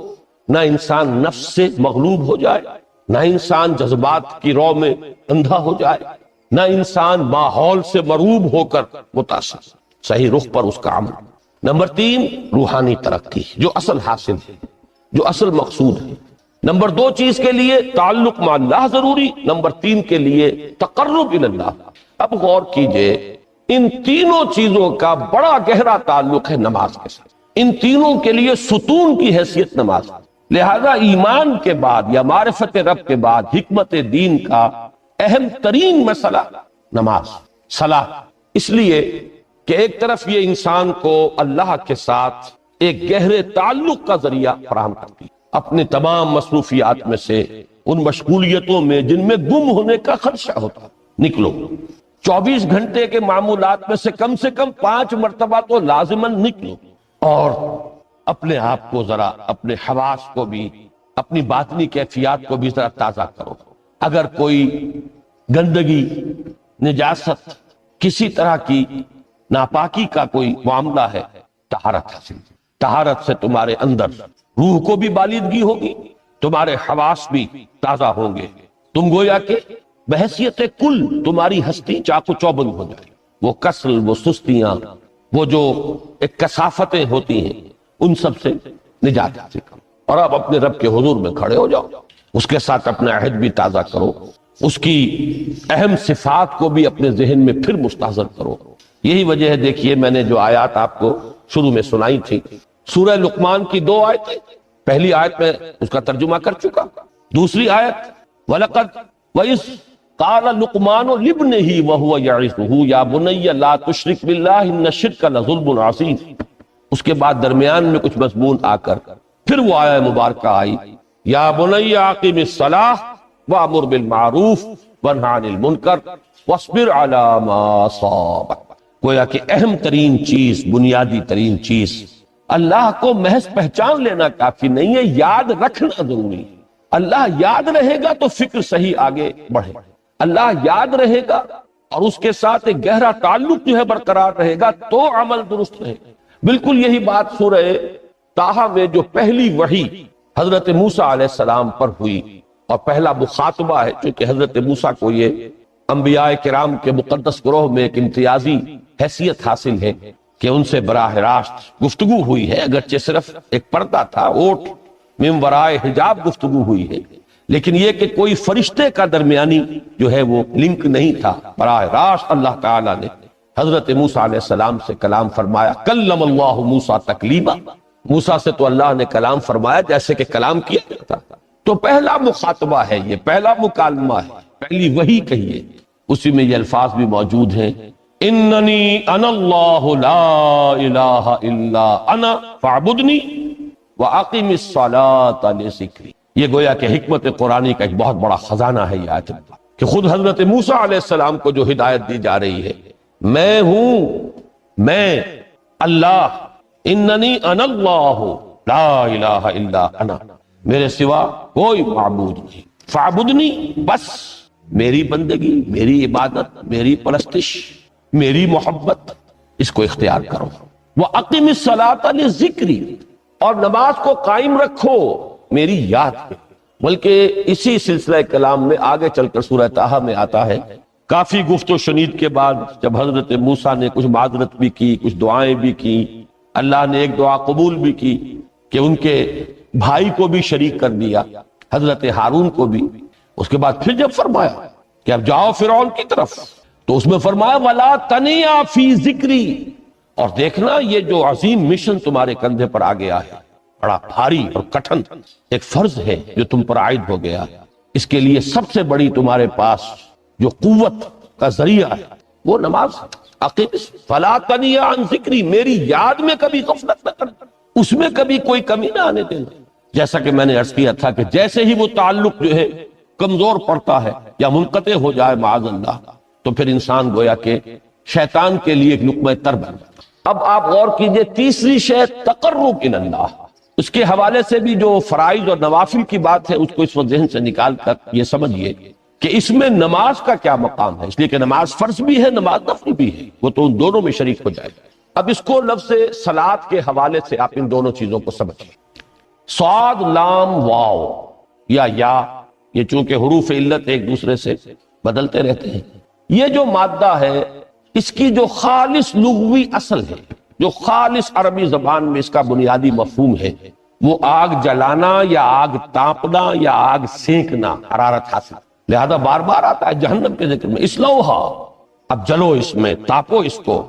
نہ انسان نفس سے مغلوب ہو جائے، نہ انسان جذبات کی رو میں اندھا ہو جائے، نہ انسان ماحول سے مروب ہو کر متاثر، صحیح رخ پر اس کا عمل۔ نمبر 3، روحانی ترقی، جو اصل حاصل ہے، جو اصل مقصود ہے۔ نمبر 2 چیز کے لیے تعلق مع اللہ ضروری، نمبر 3 کے لیے تقرب الی اللہ۔ اب غور کیجئے، ان تینوں چیزوں کا بڑا گہرا تعلق ہے نماز کے ساتھ، ان تینوں کے لیے ستون کی حیثیت نماز۔ لہذا ایمان کے بعد یا معرفت رب کے بعد حکمت دین کا اہم ترین مسئلہ نماز، صلاۃ، اس لیے کہ ایک طرف یہ انسان کو اللہ کے ساتھ ایک گہرے تعلق کا ذریعہ فراہم کرتی، اپنے تمام مصروفیات میں سے، ان مشغولیتوں میں جن میں گم ہونے کا خدشہ ہوتا، نکلو۔ 24 گھنٹے کے معمولات میں سے کم 5 مرتبہ تو لازماً نکلو، اور اپنے آپ کو ذرا، اپنے حواس کو بھی، اپنی باطنی کیفیات کو بھی ذرا تازہ کرو۔ اگر کوئی گندگی، نجاست، کسی طرح کی ناپاکی کا کوئی معاملہ ہے، طہارت حاصل، طہارت سے تمہارے اندر روح کو بھی بالیدگی ہوگی، تمہارے حواس بھی تازہ ہوں گے، تم گویا کہ بحیثیت کل تمہاری ہستی چاق و چوبند ہو جائے، وہ کسل، وہ سستیاں، وہ جو ایک کثافتیں ہوتی ہیں، ان سب سے نجات حاصل کرو، اور اب اپنے رب کے حضور میں کھڑے ہو جاؤ، اس کے ساتھ اپنا عہد بھی تازہ کرو، اس کی اہم صفات کو بھی اپنے ذہن میں پھر مستحضر کرو۔ یہی وجہ ہے، دیکھیے میں نے جو آیات آپ کو شروع میں سنائی تھی، سورہ لقمان کی 2 آیتیں، پہلی آیت میں اس کا ترجمہ کر چکا، دوسری آیت وَلَقَدْ وَإِذْ قَالَ لُقْمَانُ لِابْنِهِ وَهُوَ يَعِظُهُ يَا بُنَيَّ لَا تُشْرِكْ بِاللَّهِ إِنَّ الشِّرْكَ لَظُلْمٌ عَظِيمٌ۔ اس کے بعد درمیان میں کچھ مضمون آ کر پھر وہ آیہ مبارکہ آئی، یا بنی اقم الصلاۃ وامر بالمعروف وانہی عن المنکر واصبر علی ما اصابک۔ گویا کہ اہم ترین چیز، بنیادی ترین چیز، اللہ کو محض پہچان لینا کافی نہیں ہے، یاد رکھنا ضروری ہے۔ اللہ یاد رہے گا تو فکر صحیح آگے بڑھے، اللہ یاد رہے گا اور اس کے ساتھ ایک گہرا تعلق جو ہے برقرار رہے گا تو عمل درست رہے گا۔ بالکل یہی بات سورہ طٰہٰ میں جو پہلی وحی حضرت موسیٰ علیہ السلام پر ہوئی، اور پہلا مخاطبہ ہے، چونکہ حضرت موسیٰ کو یہ انبیاء کرام کے مقدس گروہ میں ایک امتیازی حیثیت حاصل ہے کہ ان سے براہ راست گفتگو ہوئی ہے، اگرچہ صرف ایک پردہ تھا، اوٹ من ورائے حجاب گفتگو ہوئی ہے، لیکن یہ کہ کوئی فرشتے کا درمیانی جو ہے وہ لنک نہیں تھا، براہ راست اللہ تعالیٰ نے حضرت موسیٰ علیہ السلام سے کلام فرمایا۔ کلم اللہ موسیٰ تکلیما، موسیٰ سے تو اللہ نے کلام فرمایا جیسے کہ کلام کیا جاتا تھا۔ تو پہلا مخاطبہ ہے، یہ پہلا مکالمہ ہے، پہلی وحی کہیے، اسی میں یہ الفاظ بھی موجود ہیں، اننی انا اللہ لا الہ الا انا فاعبدنی واقم الصلاۃ لذکری۔ یہ گویا کہ حکمت قرآنی کا ایک بہت بڑا خزانہ ہے یہ آیت کہ خود حضرت موسیٰ علیہ السلام کو جو ہدایت دی جا رہی ہے، میں ہوں، میں اللہ، اننی انا اللہ لا الہ الا انا، میرے سوا کوئی معبود نہیں، فاعبدنی، بس میری بندگی، میری عبادت، میری پرستش، میری محبت، اس کو اختیار کرو۔ وَأَقِمِ الصَّلَاةَ لِذِكْرِي، اور نماز کو قائم رکھو میری یاد میں۔ بلکہ اسی سلسلہ کلام میں آگے چل کر سورہ طٰہٰ میں آتا ہے، کافی گفت و شنید کے بعد جب حضرت موسیٰ نے کچھ معذرت بھی کی، کچھ دعائیں بھی کی، اللہ نے ایک دعا قبول بھی کی کہ ان کے بھائی کو بھی شریک کر دیا، حضرت ہارون کو بھی۔ اس کے بعد پھر جب فرمایا کہ اب جاؤ فرعون کی طرف، تو اس میں فرمایا وَلَا تَنِيَا فِي ذِكْرِي، اور دیکھنا یہ جو عظیم مشن تمہارے کندھے پر آ گیا ہے، بڑا بھاری اور کٹھن ایک فرض ہے جو تم پر عائد ہو گیا، اس کے لیے سب سے بڑی تمہارے پاس جو قوت کا ذریعہ ہے وہ نماز ہے۔ فَلَا تَنِيَا عَنْ ذِكْرِي، میری یاد میں کبھی غفلت نہ کرنا، اس میں کبھی کوئی کمی نہ آنے دینا۔ جیسا کہ میں نے عرض کیا تھا کہ جیسے ہی وہ تعلق جو ہے کمزور پڑتا ہے یا منقطع ہو جائے معاذ اللہ، تو پھر انسان گویا کہ شیطان کے لیے ایک لقمہ تر بن جاتا۔ اب آپ غور کیجئے، تیسری شے تقرب الی اللہ، اس کے حوالے سے بھی جو فرائض اور نوافل کی بات ہے اس کو اس وقت ذہن سے نکال کر یہ سمجھیے کہ اس میں نماز کا کیا مقام ہے، اس لیے کہ نماز فرض بھی ہے، نماز نفل بھی ہے، وہ تو ان دونوں میں شریک ہو جائے گا۔ اب اس کو لفظ صلاۃ کے حوالے سے آپ ان دونوں چیزوں کو سمجھیں۔ صاد لام واو یا یہ چونکہ حروف علت ایک دوسرے سے بدلتے رہتے ہیں، یہ جو مادہ ہے اس کی جو خالص لغوی اصل ہے، جو خالص عربی زبان میں اس کا بنیادی مفہوم ہے، وہ آگ جلانا یا آگ تاپنا یا آگ سینکنا، حرارت حاصل۔ لہذا بار بار آتا ہے جہنم کے ذکر میں، اسلوہا، اب جلو اس میں، تاپو اس کو،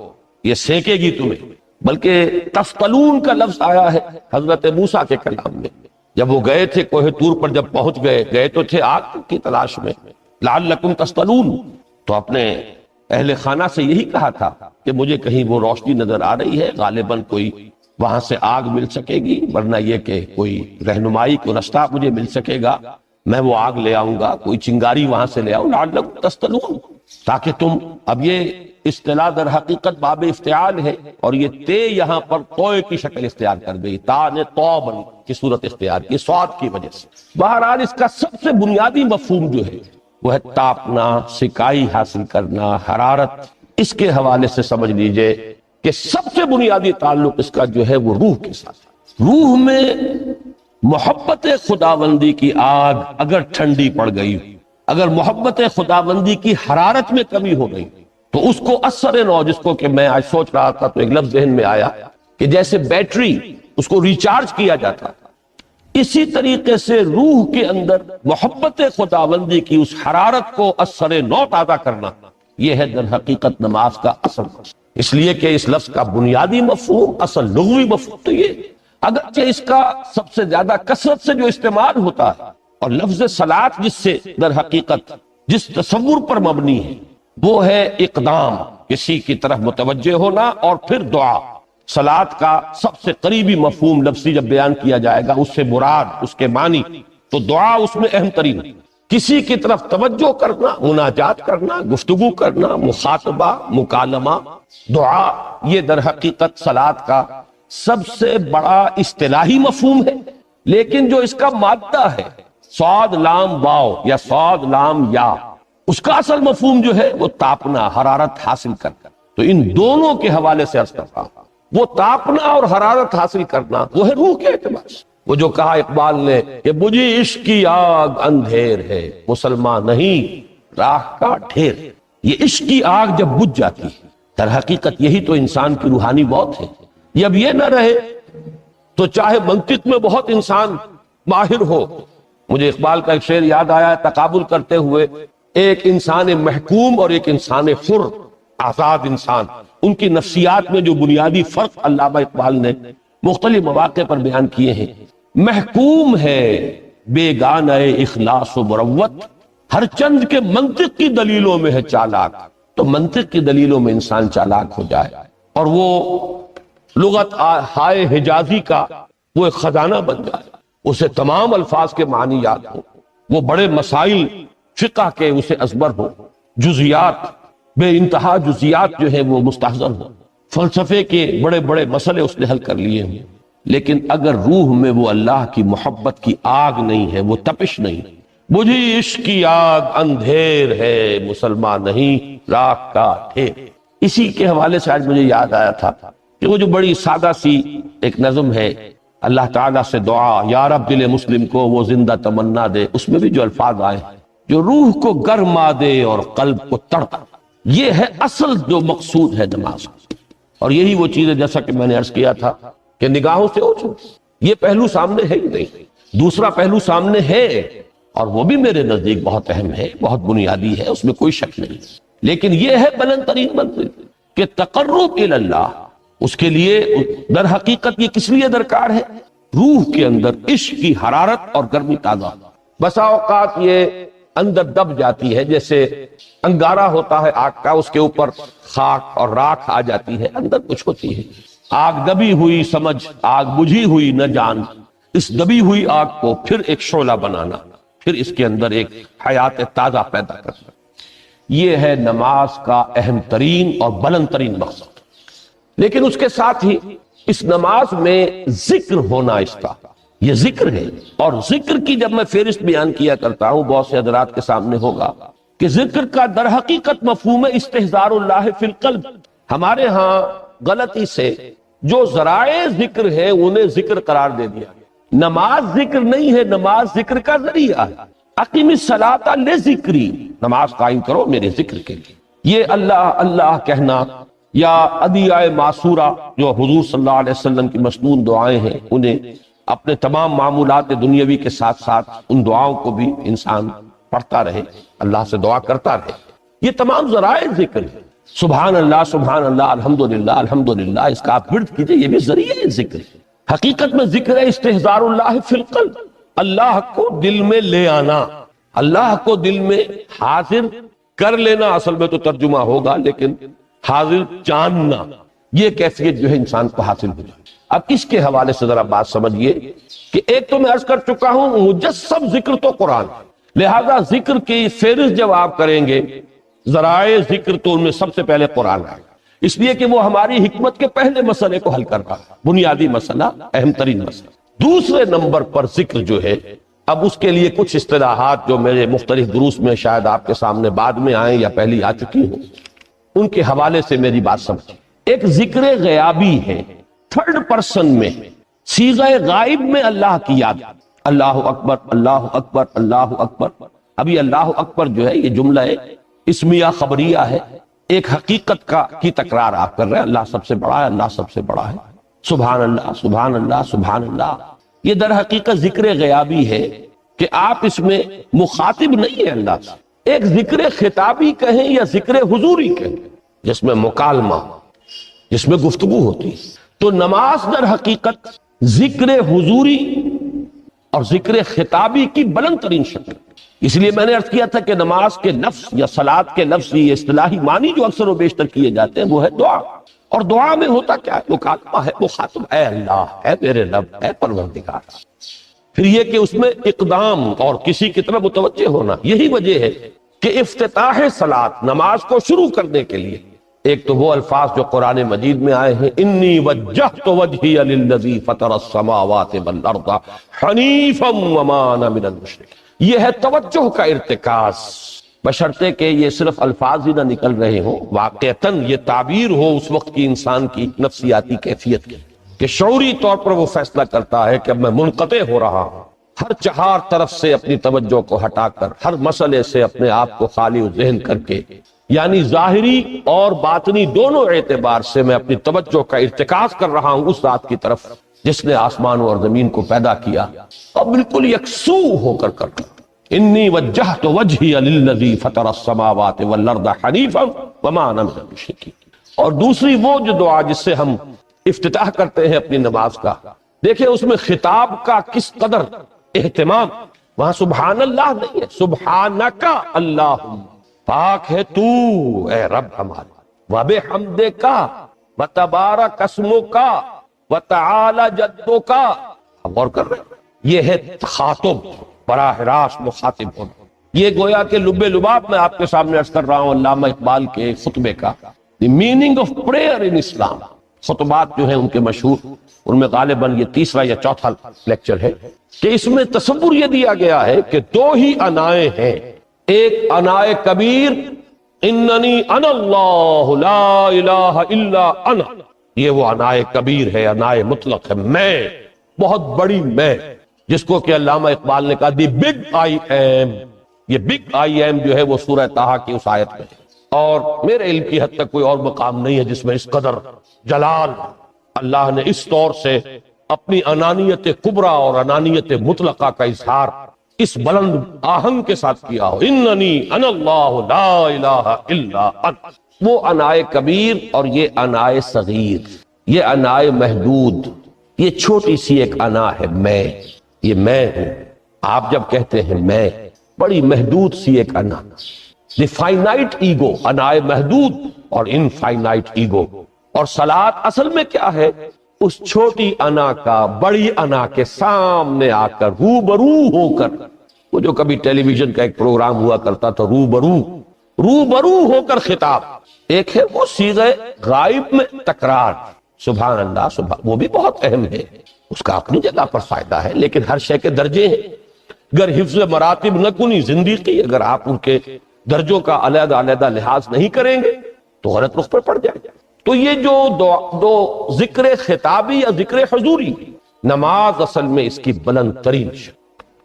یہ سینکے گی تمہیں۔ بلکہ تفتلون کا لفظ آیا ہے حضرت موسیٰ کے کلام میں، جب وہ گئے تھے کوہ طور پر، جب پہنچ گئے تو تھے آگ کی تلاش میں، لعلکم تفتلون، تو اپنے اہل خانہ سے یہی کہا تھا کہ مجھے کہیں وہ روشنی نظر آ رہی ہے، غالباً کوئی وہاں سے آگ مل سکے گی، ورنہ یہ کہ کوئی رہنمائی کو رستہ مجھے مل سکے گا، میں وہ آگ لے آؤں گا، کوئی چنگاری وہاں سے لے آؤں، لعلکم تفتلون، تاکہ تم، اب یہ اصطلاح در حقیقت باب افتعال ہے، اور یہ تے یہاں پر توئے کی شکل اختیار کر گئی، تا نے توبن کی صورت اختیار کی سواد کی وجہ سے۔ بہرحال اس کا سب سے بنیادی مفہوم جو ہے وہ ہے تاپنا، سکائی حاصل کرنا، حرارت۔ اس کے حوالے سے سمجھ لیجئے کہ سب سے بنیادی تعلق اس کا جو ہے وہ روح کے ساتھ۔ روح میں محبت خداوندی کی آگ اگر ٹھنڈی پڑ گئی، اگر محبت خداوندی کی حرارت میں کمی ہو گئی، تو اس کو اثر نو، جس کو کہ میں آج سوچ رہا تھا تو ایک لفظ ذہن میں آیا کہ جیسے بیٹری اس کو ریچارج کیا جاتا تھا، اسی طریقے سے روح کے اندر محبت خداوندی کی اس حرارت کو اثر نو تازہ کرنا، یہ ہے در حقیقت نماز کا اصل مقصد۔ اس لیے کہ اس لفظ کا بنیادی مفہوم، اصل لغوی مفہوم تو یہ، اگرچہ اس کا سب سے زیادہ کثرت سے جو استعمال ہوتا ہے، اور لفظ صلاۃ جس سے در حقیقت جس تصور پر مبنی ہے وہ ہے اقدام، کسی کی طرف متوجہ ہونا، اور پھر دعا۔ صلاۃ کا سب سے قریبی مفہوم لفظی جب بیان کیا جائے گا، اس سے مراد، اس کے معنی، تو دعا اس میں اہم ترین، کسی کی طرف توجہ کرنا، مناجات کرنا، گفتگو کرنا، مخاطبہ، مکالمہ، دعا، یہ در حقیقت صلاۃ کا سب سے بڑا اصطلاحی مفہوم ہے۔ لیکن جو اس کا مادہ ہے، صاد لام واو یا صاد لام یا، اس کا اصل مفہوم جو ہے وہ تاپنا، حرارت حاصل کرنا۔ تو ان دونوں کے حوالے سے عرض کرتا ہوں، وہ تاپنا اور حرارت حاصل کرنا وہ ہے روح کے اعتبار سے۔ وہ جو کہا اقبال نے کہ بجھی عشق کی آگ اندھیر ہے، مسلمان نہیں راہ کا ڈھیر۔ یہ عشق کی آگ جب بجھ جاتی ہے، در حقیقت یہی تو انسان کی روحانی موت ہے۔ جب یہ نہ رہے تو چاہے منطق میں بہت انسان ماہر ہو، مجھے اقبال کا ایک شعر یاد آیا ہے، تقابل کرتے ہوئے ایک انسان محکوم اور ایک انسان حر، آزاد انسان، ان کی نفسیات میں جو بنیادی فرق علامہ اقبال نے مختلف مواقع پر بیان کیے ہیں۔ محکوم ہے بیگانہ اخلاص و مروت، ہر چند کے منطق کی دلیلوں میں ہے چالاک۔ تو منطق کی دلیلوں میں انسان چالاک ہو جائے اور وہ لغت ہائے حجازی کا وہ ایک خزانہ بن جائے، اسے تمام الفاظ کے معنی یاد ہو، وہ بڑے مسائل فقہ کے اسے ازبر ہو، جزیات، بے انتہا جزیات جو ہیں وہ مستحضر ہو، فلسفے کے بڑے بڑے مسئلے اس نے حل کر لیے ہیں، لیکن اگر روح میں وہ اللہ کی محبت کی آگ نہیں ہے، وہ تپش نہیں، بجھی عشق کی آگ اندھیر ہے، مسلمان نہیں راہ کا ڈھیر۔ اسی کے حوالے سے آج مجھے یاد آیا تھا کہ وہ جو بڑی سادہ سی ایک نظم ہے، اللہ تعالیٰ سے دعا یا رب دل مسلم کو وہ زندہ تمنا دے، اس میں بھی جو الفاظ آئے ہیں جو روح کو گرما دے اور قلب کو تڑپا، یہ ہے اصل جو مقصود ہے نماز۔ اور یہی وہ چیز ہے جیسا کہ میں نے عرض کیا تھا کہ نگاہوں سے اوجھل، یہ پہلو سامنے ہے ہی نہیں، دوسرا پہلو سامنے ہے اور وہ بھی میرے نزدیک بہت اہم ہے، بہت بنیادی ہے، اس میں کوئی شک نہیں، لیکن یہ ہے بلند ترین منزل کہ تقرب الی اللہ۔ اس کے لیے در حقیقت یہ کس لیے درکار ہے؟ روح کے اندر عشق کی حرارت اور گرمی تازہ۔ بسا اوقات یہ اندر دب جاتی ہے، جیسے انگارہ ہوتا ہے آگ کا، اس کے اوپر خاک اور راکھ آ جاتی ہے، اندر کچھ ہوتی ہے۔ آگ دبی ہوئی سمجھ، آگ بجھی ہوئی نہ جان، اس دبی ہوئی آگ کو پھر ایک شعلہ بنانا، پھر اس کے اندر ایک حیات تازہ پیدا کرنا، یہ ہے نماز کا اہم ترین اور بلند ترین مقصد۔ لیکن اس کے ساتھ ہی اس نماز میں ذکر ہونا، اس کا یہ ذکر ہے، اور ذکر کی جب میں فہرست بیان کیا کرتا ہوں بہت سے حضرات کے سامنے ہوگا کہ ذکر کا در حقیقت مفہوم ہے استحضار اللہ فی القلب۔ ہمارے ہاں غلطی سے جو ذرائع ذکر ہے انہیں ذکر قرار دے دیا، نماز ذکر نہیں ہے، نماز ذکر کا ذریعہ ہے۔ اقیم الصلاۃ لذکری، نماز قائم کرو میرے ذکر کے لیے۔ یہ اللہ اللہ کہنا یا ادعیہ معصورہ جو حضور صلی اللہ علیہ وسلم کی مسنون دعائیں ہیں، انہیں اپنے تمام معمولات دنیاوی کے ساتھ ساتھ ان دعاؤں کو بھی انسان پڑھتا رہے، اللہ سے دعا کرتا رہے، یہ تمام ذرائع ذکر ہے۔ سبحان اللہ الحمدللہ الحمدللہ، اس کا آپ ورد کیجئے، یہ بھی ذریعہ ذکر ہے۔ حقیقت میں ذکر ہے استحضار اللہ فی القلب، اللہ کو دل میں لے آنا، اللہ کو دل میں حاضر کر لینا، اصل میں تو ترجمہ ہوگا لیکن حاضر جاننا، یہ کیفیت جو ہے انسان کو حاصل ہو جائے۔ اب اس کے حوالے سے ذرا بات سمجھیے کہ ایک تو میں عرض کر چکا ہوں مجسم ذکر تو قرآن، لہذا ذکر کی فہرست جب آپ کریں گے ذرائع ذکر تو ان میں سب سے پہلے قرآن آئے گا، اس لیے کہ وہ ہماری حکمت کے پہلے مسئلے کو حل کر رہا ہے، بنیادی مسئلہ، اہم ترین مسئلہ۔ دوسرے نمبر پر ذکر جو ہے، اب اس کے لیے کچھ اصطلاحات جو میرے مختلف دروس میں شاید آپ کے سامنے بعد میں آئیں یا پہلی آ چکی ہوں، ان کے حوالے سے میری بات سمجھیں۔ ایک ذکر غیابی ہے، تھرڈ پرسن میں، صیغہ غائب میں اللہ کی یاد، اللہ اکبر اللہ اکبر اللہ اکبر۔ ابھی اللہ اکبر جو ہے یہ جملہ ہے اسمیہ خبریہ ہے، ایک حقیقت کی تکرار آپ کر رہے ہیں، اللہ سب سے بڑا ہے، اللہ سب سے بڑا ہے، سبحان اللہ سبحان اللہ سبحان اللہ۔ یہ در حقیقت ذکر غیابی ہے کہ آپ اس میں مخاطب نہیں ہے اللہ سے، ایک ذکر خطابی کہیں یا ذکر حضوری کہیں جس میں مکالمہ، جس میں گفتگو ہوتی ہے۔ تو نماز در حقیقت ذکر حضوری اور ذکر خطابی کی بلند ترین شکل، اس لیے میں نے عرض کیا تھا کہ نماز کے لفظ یا صلاۃ کے لفظ، یہ اصطلاحی معنی جو اکثر و بیشتر کیے جاتے ہیں وہ ہے دعا، اور دعا میں ہوتا کیا ہے؟ مکالمہ ہے، مخاطب، اے اللہ، اے میرے رب، اے پروردگار۔ پھر یہ کہ اس میں اقدام اور کسی کی طرف متوجہ ہونا، یہی وجہ ہے کہ افتتاح صلاۃ، نماز کو شروع کرنے کے لیے ایک تو وہ الفاظ جو قرآن مجید میں آئے ہیں، انی وجہت وجہی للذی فطر السماوات والارض حنیفا وما انا من المشرکین، یہ ہے توجہ کا ارتکاز، بشرطے کہ یہ صرف الفاظ ہی نہ نکل رہے ہوں، واقعتاً یہ تعبیر ہو اس وقت کی انسان کی نفسیاتی کیفیت کی، کہ شعوری طور پر وہ فیصلہ کرتا ہے کہ اب میں منقطع ہو رہا ہوں، ہر چہار طرف سے اپنی توجہ کو ہٹا کر، ہر مسئلے سے اپنے آپ کو خالی ذہن کر کے، یعنی ظاہری اور باطنی دونوں اعتبار سے میں اپنی توجہ کا ارتکاز کر رہا ہوں اس ذات کی طرف جس نے آسمانوں اور زمین کو پیدا کیا، اور بالکل یکسو ہو کر کرتا، انی وجہت وجہی للذی فطر السماوات والارض حنیفا وما انا من المشرکین۔ اور دوسری وہ جو دعا جس سے ہم افتتاح کرتے ہیں اپنی نماز کا، دیکھیں اس میں خطاب کا کس قدر اہتمام، وہاں سبحان اللہ نہیں ہے، سبحانک اللہم، پاک ہے تو اے رب ہمارے، وبحمدک وتبارک اسمک وتعالی جدک۔ ہم غور کر رہے ہیں، یہ ہے تخاطب، براہ راست مخاطب ہونا۔ یہ گویا کہ لب لباب میں آپ کے سامنے عرض کر رہا ہوں علامہ اقبال کے خطبے کا، دی میننگ آف پریئر ان اسلام۔ خطبات جو ہیں ان کے مشہور، ان میں غالباً یہ تیسرا یا چوتھا لیکچر ہے کہ اس میں تصور یہ دیا گیا ہے کہ دو ہی انائیں ہیں، ایک انائے کبیر اننی انا اللہ لا الہ الا انا، یہ وہ انائے کبیر ہے، انائے مطلق ہے، میں، بہت بڑی میں، جس کو کہ علامہ اقبال نے کہا دی بگ آئی ایم۔ یہ بگ آئی ایم جو ہے وہ سورہ طٰہٰ کی اس آیت میں ہے، اور میرے علم کی حد تک کوئی اور مقام نہیں ہے جس میں اس قدر جلال اللہ نے اس طور سے اپنی انانیت کبریٰ اور انانیت مطلقہ کا اظہار اس بلند آہنگ کے ساتھ کیا ہو، اننی انا اللہ لا الہ الا انا۔ وہ انائے کبیر اور یہ انائے صغیر، یہ انائے محدود، یہ چھوٹی سی ایک انا ہے، میں، یہ میں ہوں۔ آپ جب کہتے ہیں میں، بڑی محدود سی ایک انا، دی فائنائٹ ایگو، انائے محدود اور انفائنائٹ ایگو۔ اور صلاۃ اصل میں کیا ہے؟ اس چھوٹی انا کا بڑی انا کے سامنے آ کر، روبرو ہو کر، وہ جو کبھی ٹیلی ویژن کا ایک پروگرام ہوا کرتا تھا، روبرو ہو کر خطاب۔ ایک ہے وہ صیغہ غائب میں تکرار، سبحان اللہ، سبحان، وہ بھی بہت اہم ہے، اس کا اپنی جگہ پر فائدہ ہے، لیکن ہر شے کے درجے ہیں۔ اگر حفظ مراتب نہ کنی زندگی، اگر آپ ان کے درجوں کا علیحدہ علیحدہ لحاظ نہیں کریں گے تو غلط رخ پر پڑ جائے گا۔ تو یہ جو دو ذکر خطابی یا ذکر حضوری، نماز اصل میں اس کی بلند ترین شکل۔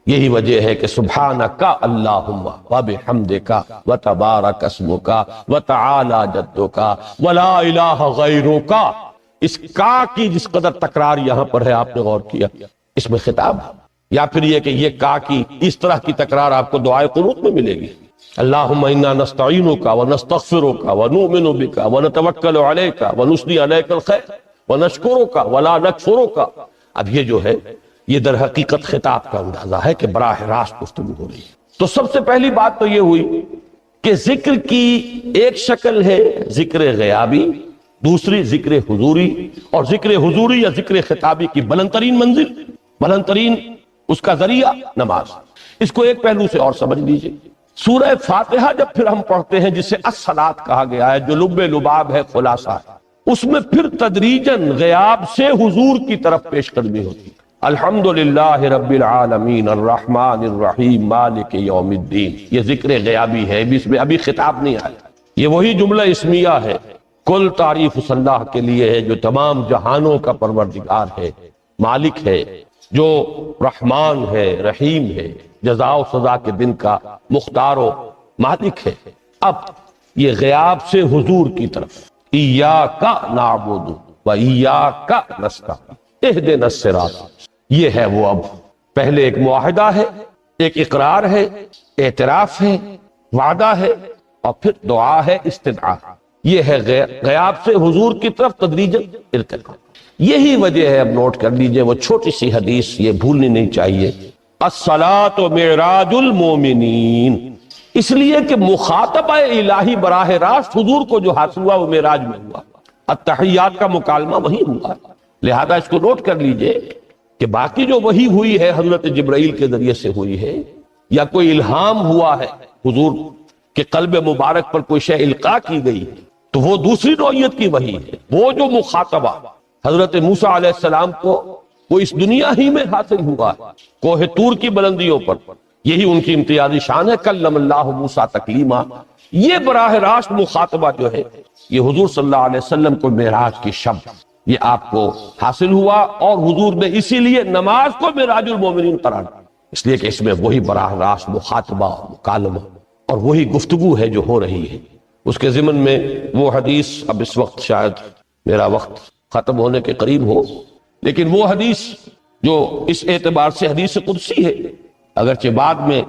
یہی وجہ ہے کہ سبحانک اللہم وبحمدک وتبارک اسمک وتعالی جدک ولا الہ غیرک، اس کا کی جس قدر تکرار یہاں پر ہے، آپ نے غور کیا، اس میں خطاب ہے، یا پھر یہ کہ یہ کا کی اس طرح کی تکرار آپ کو دعائے قنوت میں ملے گی۔ اللہم انا نستعینک ونستغفرک ونؤمن بک ونتوکل علیک ونثنی علیک الخیر ونشکرک ولا نکفرک۔ اب یہ جو ہے یہ در حقیقت خطاب کا اندازہ ہے کہ براہ راست گفتگو ہو رہی ہے۔ تو سب سے پہلی بات تو یہ ہوئی کہ ذکر کی ایک شکل ہے ذکر غیابی، دوسری ذکر حضوری، اور ذکر حضوری یا ذکر خطابی کی بلند ترین منزل، بلند ترین اس کا ذریعہ نماز۔ اس کو ایک پہلو سے اور سمجھ لیجئے، سورہ فاتحہ جب پھر ہم پڑھتے ہیں جسے الصلاۃ کہا گیا ہے، جو لب لباب ہے، خلاصہ ہے، اس میں پھر تدریجاً غیاب سے حضور کی طرف پیش قدمی ہوتی ہے۔ الحمدللہ رب العالمین الرحمن الرحیم مالک یوم الدین، یہ ذکر غیابی ہے، اس میں ابھی خطاب نہیں آیا، یہ وہی جملہ اسمیہ ہے۔ کل تعریف اس اللہ کے لیے ہے جو تمام جہانوں کا پروردگار ہے، مالک ہے، جو رحمان ہے، رحیم ہے، جزا و سزا کے دن کا مختار و مالک ہے۔ اب یہ غیاب سے حضور کی طرف، ایاک نعبد و ایاک نستعین اہدنا الصراط، یہ ہے وہ۔ اب پہلے ایک معاہدہ ہے، ایک اقرار ہے، اعتراف ہے، وعدہ ہے، اور پھر دعا ہے، استدعا۔ یہ ہے غیاب سے حضور کی طرف تدریجاً ارتقاء۔ یہی وجہ ہے، اب نوٹ کر لیجئے، وہ چھوٹی سی حدیث یہ بھولنی نہیں چاہیے، الصلاۃ معراج المومنین، اس لیے کہ مخاطبہ الہی براہ راست حضور کو جو حاصل ہوا وہ معراج میں ہوا، التحیات کا مکالمہ وہی ہوا، لہذا اس کو نوٹ کر لیجئے کہ باقی جو وہی ہوئی ہے حضرت جبرائیل کے ذریعے سے ہوئی ہے، یا کوئی الہام ہوا ہے حضور کے قلب مبارک پر کوئی شے القاء کی گئی ہے، تو وہ دوسری نوعیت کی وحی ہے۔ وہ جو مخاطبہ حضرت موسیٰ علیہ السلام کو وہ اس دنیا ہی میں حاصل ہوا کوہ طور کی بلندیوں پر، یہی ان کی امتیازی شان ہے، کلم اللہ موسیٰ تکلیما۔ یہ براہ راست مخاطبہ جو ہے یہ حضور صلی اللہ علیہ وسلم کو معراج کی شب یہ آپ کو حاصل ہوا، اور حضور نے اسی لیے نماز کو معراج المومنین قرار دیا، اس لیے کہ اس میں وہی براہ راست مخاطبہ، مکالمہ اور وہی گفتگو ہے جو ہو رہی ہے۔ اس کے ضمن میں وہ حدیث، اب اس وقت شاید میرا وقت ختم ہونے کے قریب ہو، لیکن وہ حدیث جو اس اعتبار سے حدیث قدسی ہے، اگرچہ بعد میں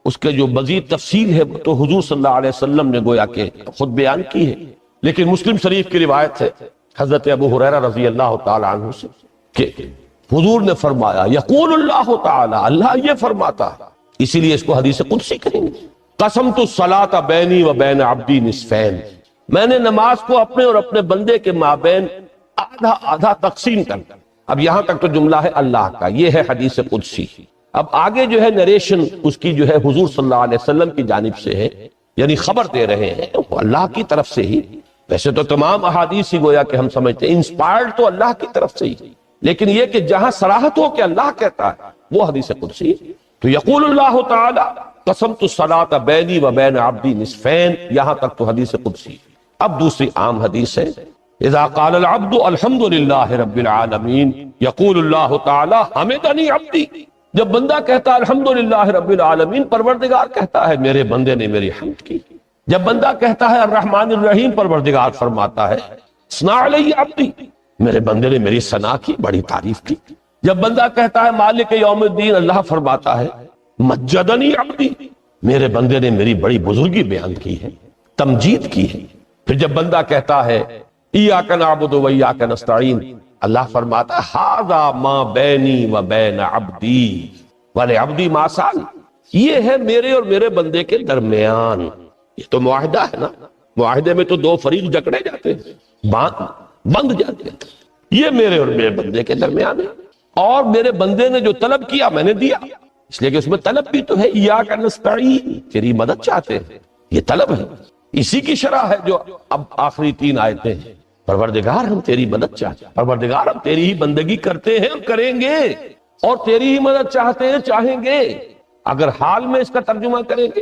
اس کے جو مزید تفصیل ہے تو حضور صلی اللہ علیہ وسلم نے گویا کہ خود بیان کی ہے، لیکن مسلم شریف کی روایت ہے حضرت ابو ہریرہ رضی اللہ تعالی عنہ سے کہ حضور نے فرمایا، یقول اللہ تعالی، اللہ یہ فرماتا ہے، اسی لیے اس کو حدیث قدسی کہیں گے، قسمت الصلاۃ بینی و بین عبدی نصفین، میں نے نماز کو اپنے اور اپنے بندے کے مابین آدھا آدھا تقسیم کر۔ اب یہاں تک تو جملہ ہے اللہ کا، یہ ہے حدیث قدسی۔ اب آگے جو ہے نریشن اس کی جو ہے حضور صلی اللہ علیہ وسلم کی جانب سے ہے، یعنی خبر دے رہے ہیں وہ اللہ کی طرف سے ہی۔ ویسے تو تمام احادیث ہی گویا کہ ہم سمجھتے ہیں انسپائرڈ تو اللہ کی طرف سے ہی، لیکن یہ کہ جہاں صراحت ہو کہ اللہ کہتا ہے وہ حدیث قدسی۔ تو یقول اللہ تعالی، قسمت الصلاۃ بینی و بین عبدی نصفین، یہاں تک تو حدیث قدسی۔ اب دوسری عام حدیث ہے، اذا قال العبد الحمد للہ رب العالمین یقول اللہ تعالی حمدنی عبدی، جب بندہ کہتا ہے الحمد للہ رب العالمین، پروردگار کہتا ہے میرے بندے نے میری حمد کی۔ جب بندہ کہتا ہے الرحمن الرحیم، پروردگار فرماتا ہے ثنا علی عبدی، میرے بندے نے میری ثنا کی، بڑی تعریف کی۔ جب بندہ کہتا ہے مالک یوم الدین، اللہ فرماتا ہے مجدنی عبدی، میرے بندے نے میری بڑی بزرگی بیان کی ہے، تمجید کی ہے۔ پھر جب بندہ کہتا ہے ایاک نعبد و ایاک نستعین، اللہ فرماتا ہے ھذا ما بینی و بین عبدی ولعبدی ما سأل، یہ ہے میرے اور میرے بندے کے درمیان۔ یہ تو معاہدہ ہے نا، معاہدے میں تو دو فریق جکڑے جاتے ہیں، بند جاتے ہیں، یہ میرے اور میرے بندے کے درمیان ہے، اور میرے بندے نے جو طلب کیا میں نے دیا، اس لیے کہ اس میں طلب بھی تو ہے، ایاک نستعین، تیری مدد چاہتے ہیں، یہ طلب ہے، اسی کی شرح ہے جو اب آخری 3 آیتیں ہیں۔ پروردگار ہم تیری مدد چاہتے ہیں، پروردگار ہم تیری ہی بندگی کرتے ہیں اور کریں گے، اور تیری ہی مدد چاہتے ہیں، چاہیں گے۔ اگر حال میں اس کا ترجمہ کریں گے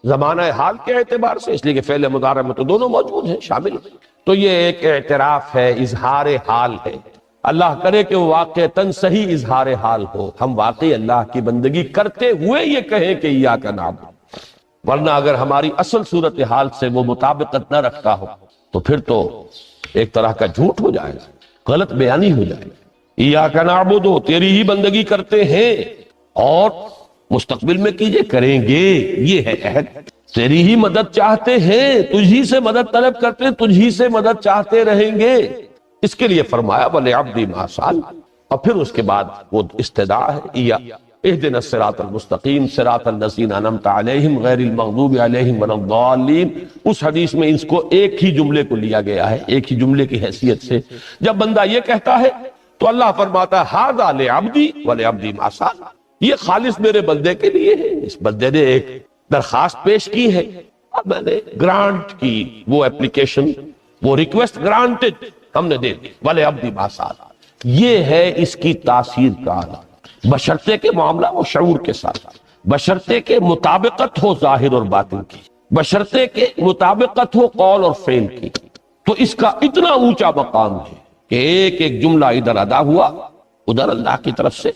زمانہ حال کے اعتبار سے، اس لیے کہ فعل مضارع میں تو دونوں موجود ہیں، شامل ہیں، تو یہ ایک اعتراف ہے، اظہار حال ہے۔ اللہ کرے کہ وہ واقعتاً صحیح اظہار حال ہو، ہم واقعی اللہ کی بندگی کرتے ہوئے یہ کہیں کہ ایاک نعبد، ورنہ اگر ہماری اصل صورتحال سے وہ مطابقت نہ رکھتا ہو تو پھر تو ایک طرح کا جھوٹ ہو جائے گا، غلط بیانی ہو جائے گی۔ ایاک نعبد، تیری ہی بندگی کرتے ہیں، اور مستقبل میں کیجئے، کریں گے، یہ ہے عہد۔ تیری ہی مدد چاہتے ہیں، تجھی سے مدد طلب کرتے ہیں، تجھی سے مدد چاہتے رہیں گے۔ اس کے لیے فرمایا وَلِعَبْدِ مَا سَأَلَ، اور پھر اس کے بعد وہ استدعاء ہے، اهدنا الصراط المستقیم صراط الذین انعمت علیہم غیر المغضوب علیہم ولا الضالین۔ اس حدیث میں اس کو ایک ہی جملے کو لیا گیا ہے، ایک ہی جملے کی حیثیت سے۔ جب بندہ یہ کہتا ہے تو اللہ فرماتا ہے ھذا لعبدی ولعبدی ما سأل، یہ خالص میرے بندے کے لیے ہے، اس بندے نے ایک درخواست پیش کی ہے اور میں نے گرانٹ کی، وہ اپلیکیشن، وہ ریکویسٹ گرانٹڈ، ہم نے دے دی، ولعبدی ما سأل۔ یہ ہے اس کی تاثیر کا عالم، بشرطے کے معاملہ وہ شعور کے ساتھ، بشرطے کے مطابقت ہو ظاہر اور باطن کی، بشرطے کے مطابقت ہو قول اور فعل کی۔ تو اس کا اتنا اونچا مقام ہے کہ ایک ایک جملہ ادھر ادا ہوا، ادھر اللہ کی طرف سے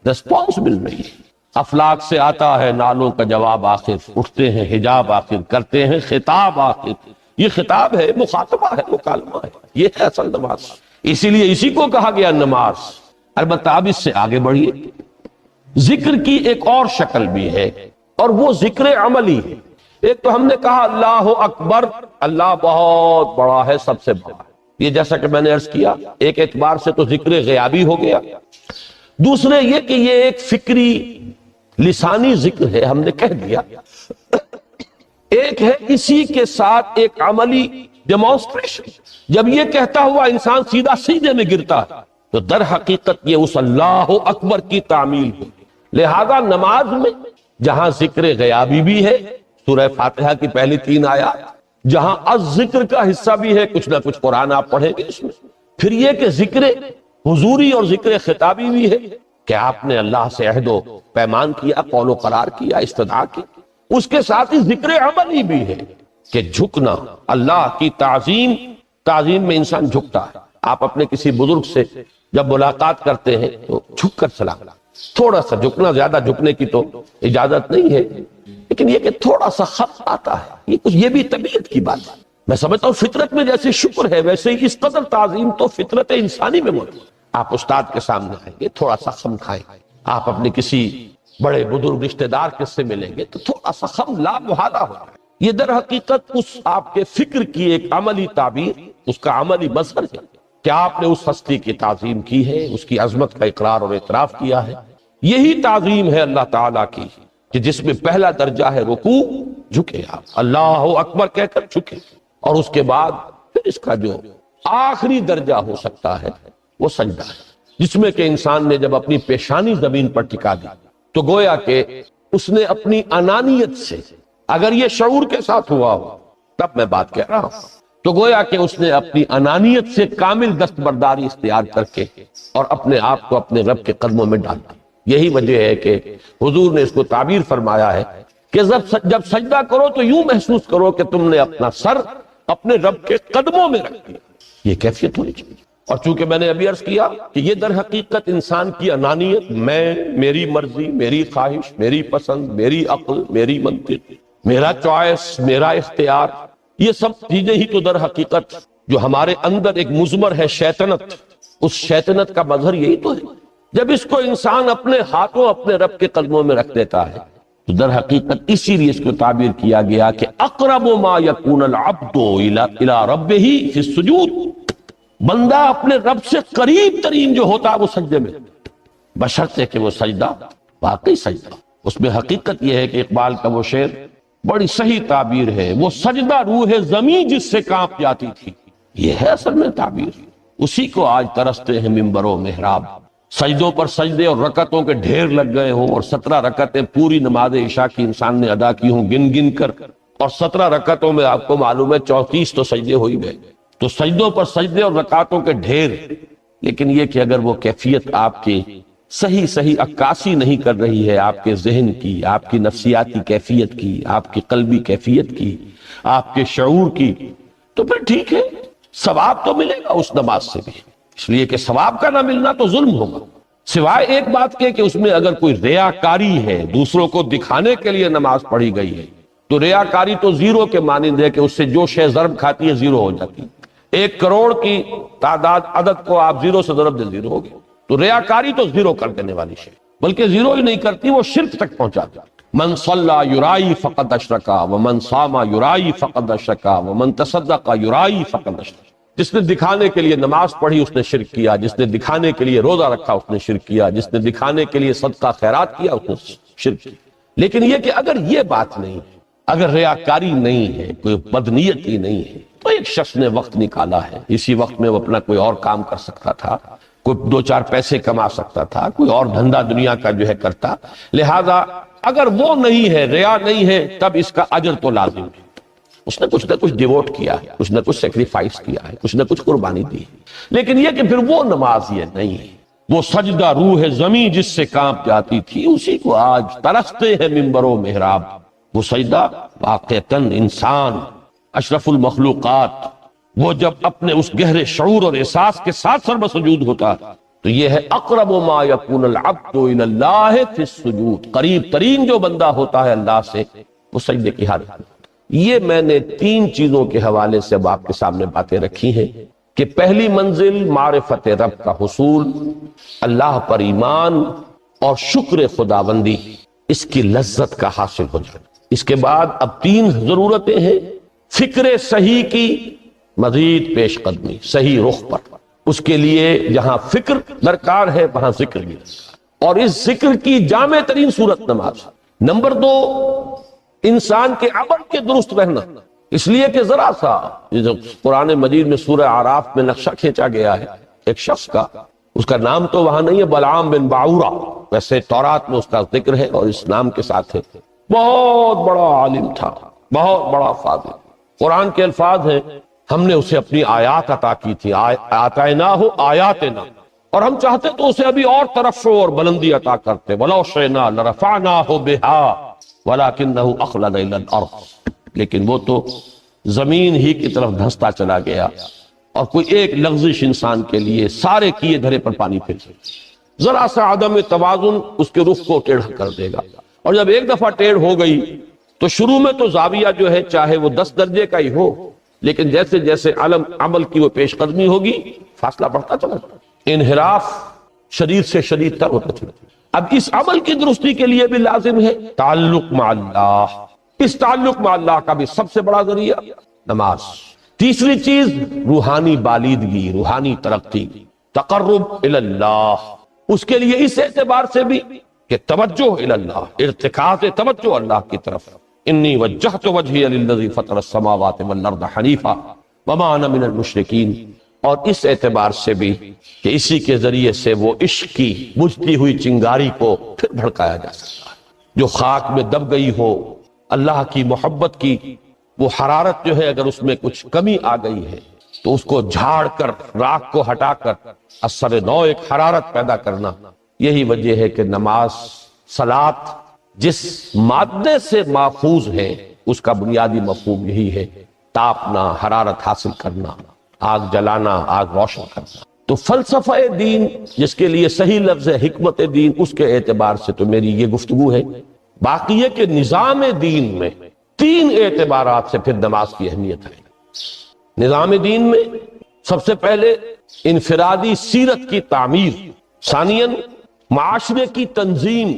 رسپانس مل رہی ہے۔ افلاک سے آتا ہے نالوں کا جواب آخر، اٹھتے ہیں حجاب آخر، کرتے ہیں خطاب آخر۔ یہ خطاب ہے، مخاطبہ ہے، مکالمہ ہے، یہ ہے اصل نماز۔ اسی لیے اسی کو کہا گیا نماز۔ البتہ اب اس سے آگے بڑھیے، ذکر کی ایک اور شکل بھی ہے، اور وہ ذکر عملی ہے۔ ایک تو ہم نے کہا اللہ اکبر، اللہ بہت بڑا ہے، سب سے بڑا ہے، یہ جیسا کہ میں نے عرض کیا ایک اعتبار سے تو ذکر غیابی ہو گیا۔ دوسرے یہ کہ یہ ایک فکری لسانی ذکر ہے، ہم نے کہہ دیا۔ ایک ہے اسی کے ساتھ ایک عملی ڈیمانسٹریشن، جب یہ کہتا ہوا انسان سیدھا سجدے میں گرتا ہے تو در حقیقت یہ اس اللہ اکبر کی تعمیل ہے۔ لہذا نماز میں جہاں ذکر غیابی بھی ہے، سورہ فاتحہ کی پہلی 3 آیات، جہاں الذکر کا حصہ بھی ہے، کچھ نہ کچھ قرآن آپ پڑھیں گے اس میں، پھر یہ کہ ذکر حضوری اور ذکر خطابی بھی ہے کہ آپ نے اللہ سے عہد و پیمان کیا، قول و قرار کیا، استدعا کی۔ اس کے ساتھ ہی ذکر عملی بھی ہے کہ جھکنا، اللہ کی تعظیم، تعظیم میں انسان جھکتا ہے۔ آپ اپنے کسی بزرگ سے جب ملاقات کرتے ہیں تو جھک کر سلام، تھوڑا سا جھکنا، زیادہ جھکنے کی تو اجازت نہیں ہے، لیکن یہ کہ تھوڑا سا خط آتا ہے، یہ بھی طبیعت کی بات ہے۔ میں سمجھتا ہوں فطرت میں جیسے شکر ہے ویسے ہی اس قدر تعظیم تو فطرت انسانی میں موجود ہے۔ آپ استاد کے سامنے آئیں گے تھوڑا سا خم کھائیں، آپ اپنے کسی بڑے بزرگ رشتہ دار کے سے ملیں گے تو تھوڑا سا خم لا محالہ ہو رہا ہے۔ یہ در حقیقت اس آپ کے فکر کی ایک عملی تعبیر، اس کا عملی مظہر ہے کہ آپ نے اس ہستی کی تعظیم کی ہے، اس کی عظمت کا اقرار اور اعتراف کیا ہے۔ یہی تعظیم ہے اللہ تعالیٰ کی کہ جس میں پہلا درجہ ہے رکوع، جھکے آپ، اللہ اکبر کہہ کر جھکے، اور اس کے بعد پھر اس کا جو آخری درجہ ہو سکتا ہے وہ سجدہ ہے، جس میں کہ انسان نے جب اپنی پیشانی زمین پر ٹکا دی تو گویا کہ اس نے اپنی انانیت سے، اگر یہ شعور کے ساتھ ہوا ہو تب میں بات کہہ رہا ہوں، تو گویا کہ اس نے اپنی انانیت سے کامل دستبرداری اختیار کر کے اور اپنے آپ کو اپنے رب کے قدموں میں ڈال دیا۔ یہی وجہ ہے کہ حضور نے اس کو تعبیر فرمایا ہے کہ جب سجدہ کرو تو یوں محسوس کرو کہ تم نے اپنا سر اپنے رب کے قدموں میں رکھ دیا. یہ کیفیت ہونی چاہیے. اور چونکہ میں نے ابھی عرض کیا کہ یہ در حقیقت انسان کی انانیت، میں، میری مرضی، میری خواہش، میری پسند، میری عقل، میری منطق، میرا چوائس، میرا اختیار، یہ سب چیزیں ہی تو در حقیقت جو ہمارے اندر ایک مضمر ہے شیطنت، اس شیطنت کا مظہر یہی تو ہے. جب اس کو انسان اپنے ہاتھوں اپنے رب کے قدموں میں رکھ دیتا ہے تو در حقیقت اسی لیے اس کو تعبیر کیا گیا کہ اقرب ما یکون العبد الی ربہ فی السجود، بندہ اپنے رب سے قریب ترین جو ہوتا ہے وہ سجدے میں، بشرطے کہ وہ سجدہ واقعی سجدہ. اس میں حقیقت یہ ہے کہ اقبال کا وہ شعر بڑی صحیح تعبیر ہے، وہ سجدہ روح زمین جس سے کانپ جاتی تھی. یہ ہے اصل میں تعبیر، اسی کو آج ترستے ہیں ممبر و محراب. سجدوں پر سجدے اور رکعتوں کے ڈھیر لگ گئے ہوں، اور 17 رکعتیں پوری نماز عشاء کی انسان نے ادا کی ہوں گن گن کر، اور 17 رکعتوں میں آپ کو معلوم ہے 34 تو سجدے ہو ہی گئے. تو سجدوں پر سجدے اور رکعتوں کے ڈھیر، لیکن یہ کہ اگر وہ کیفیت آپ کی صحیح عکاسی نہیں کر رہی ہے آپ کے ذہن کی، آپ کی نفسیاتی کیفیت کی، آپ کی قلبی کیفیت کی، آپ کے شعور کی، تو پھر ٹھیک ہے، ثواب تو ملے گا اس نماز سے بھی، اس لیے کہ ثواب کا نہ ملنا تو ظلم ہوگا. سوائے ایک بات کہ اس میں اگر کوئی ریاکاری ہے، دوسروں کو دکھانے کے لیے نماز پڑھی گئی ہے، تو ریاکاری تو زیرو کے مانند ہے کہ اس سے جو شے ضرب کھاتی ہے زیرو ہو جاتی ہے. 1 کروڑ کی تعداد عدد کو آپ زیرو سے ضرب دے زیرو ہو گیا. تو ریاکاری تو زیرو کر دینے والی شے، بلکہ زیرو ہی نہیں کرتی، وہ شرک تک پہنچاتی. من صلی یرائی فقد اشرکا ومن صام یرائی فقد اشرکا ومن تصدق یرائی فقد اشرکا. جس نے دکھانے کے لیے نماز پڑھی اس نے شرک کیا، جس نے دکھانے کے لیے روزہ رکھا اس نے شرک کیا، جس نے دکھانے کے لیے صدقہ خیرات کیا اس نے شرک کیا. لیکن یہ کہ اگر یہ بات نہیں ہے، اگر ریاکاری نہیں ہے، کوئی بدنیتی نہیں ہے، تو ایک شخص نے وقت نکالا ہے، اسی وقت میں وہ اپنا کوئی اور کام کر سکتا تھا، کوئی 2-4 پیسے کما سکتا تھا، کوئی اور دھندا دنیا کا جو ہے کرتا. لہذا اگر وہ نہیں ہے، ریا نہیں ہے، تب اس کا اجر تو لازم ہے. اس نے کچھ نہ کچھ ڈیووٹ کیا ہے، کچھ نہ کچھ سیکریفائس کیا ہے، کچھ نہ کچھ قربانی دی ہے. لیکن یہ کہ پھر وہ نماز یہ نہیں ہے، وہ سجدہ روح زمین جس سے کانپ جاتی تھی اسی کو آج ترستے ہیں ممبر و محراب. وہ سجدہ واقعتاً انسان اشرف المخلوقات وہ جب اپنے اس گہرے شعور اور احساس کے ساتھ سر بسجود ہوتا تو یہ ہے اقرب ما یکون العبد الی اللہ فی السجود، قریب ترین جو بندہ ہوتا ہے اللہ سے وہ سجدے کی حالت میں. یہ میں نے 3 چیزوں کے حوالے سے اب آپ کے سامنے باتیں رکھی ہیں کہ پہلی منزل معرفت رب کا حصول، اللہ پر ایمان اور شکر خداوندی، اس کی لذت کا حاصل ہو جائے. اس کے بعد اب 3 ضرورتیں ہیں. فکر صحیح کی مزید پیش قدمی صحیح رخ پر، اس کے لیے جہاں فکر درکار ہے وہاں ذکر بھی درکار، اور اس ذکر کی جامع ترین صورت نماز. نمبر 2 انسان کے عمل کے درست رہنا، اس لیے کہ ذرا سا جو قرآن مجید میں سورہ اعراف میں نقشہ کھینچا گیا ہے ایک شخص کا، اس کا نام تو وہاں نہیں ہے، بلعام بن باعورہ، ویسے تورات میں اس کا ذکر ہے اور اس نام کے ساتھ ہے. بہت بڑا عالم تھا، بہت بڑا فاضل. قرآن کے الفاظ ہیں ہم نے اسے اپنی آیات عطا کی تھی، آتیناہ آیاتنا، اور ہم چاہتے تو اسے ابھی اور ترفع اور بلندی عطا کرتے. وَلَوْ شِئْنَا لَرَفَعْنَاهُ بِهَا وَلَكِنَّهُ أَخْلَدَ إِلَى الْأَرْضِ، لیکن وہ تو زمین ہی کی طرف دھنستا چلا گیا اور کوئی ایک لغزش انسان کے لیے سارے کیے دھرے پر پانی پھر ذرا سا عدم توازن اس کے رخ کو ٹیڑھا کر دے گا. اور جب ایک دفعہ ٹیڑھ ہو گئی تو شروع میں تو زاویہ جو ہے چاہے وہ 10 درجے کا ہی ہو، لیکن جیسے جیسے عمل کی وہ پیش قدمی ہوگی فاصلہ بڑھتا چلا جائے، انحراف شدید سے شدید تر ہوتا چلا جائے. اب اس عمل کی درستی کے لیے بھی لازم ہے تعلق مع اللہ. اس تعلق مع اللہ کا بھی سب سے بڑا ذریعہ نماز. تیسری چیز روحانی بالیدگی، روحانی ترقی، تقرب الی اللہ. اس کے لیے اس اعتبار سے بھی کہ توجہ الی اللہ، ارتکاز توجہ اللہ کی طرف. انی وجہت وجہی للذی فطر السماوات والارض حنیفا وما انا من المشرکین. اور اس اعتبار سے بھی کہ اسی کے ذریعے سے وہ عشق کی بجھتی ہوئی چنگاری کو پھر بھڑکایا جا سکتا ہے. جو خاک میں دب گئی ہو اللہ کی محبت کی وہ حرارت جو ہے، اگر اس میں کچھ کمی آ گئی ہے تو اس کو جھاڑ کر، راکھ کو ہٹا کر اثر نو ایک حرارت پیدا کرنا. یہی وجہ ہے کہ نماز، صلاۃ جس مادے سے ماخوذ ہے اس کا بنیادی مفہوم یہی ہے، تاپنا، حرارت حاصل کرنا، آگ جلانا، آگ روشن کرنا۔ تو فلسفہ دین جس کے لیے صحیح لفظ ہے حکمت دین، اس کے اعتبار سے تو میری یہ گفتگو ہے۔ باقی یہ کہ نظام دین میں 3 اعتبارات سے پھر نماز کی اہمیت ہے۔ نظام دین میں سب سے پہلے انفرادی سیرت کی تعمیر، ثانیاً معاشرے کی تنظیم،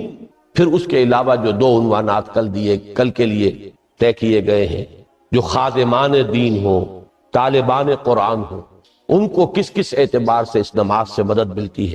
پھر اس کے علاوہ جو 2 عنوانات کل کے لیے طے کیے گئے ہیں، جو خادمان دین ہوں، طالبان قرآن ہوں، ان کو کس کس اعتبار سے اس نماز سے مدد ملتی ہے۔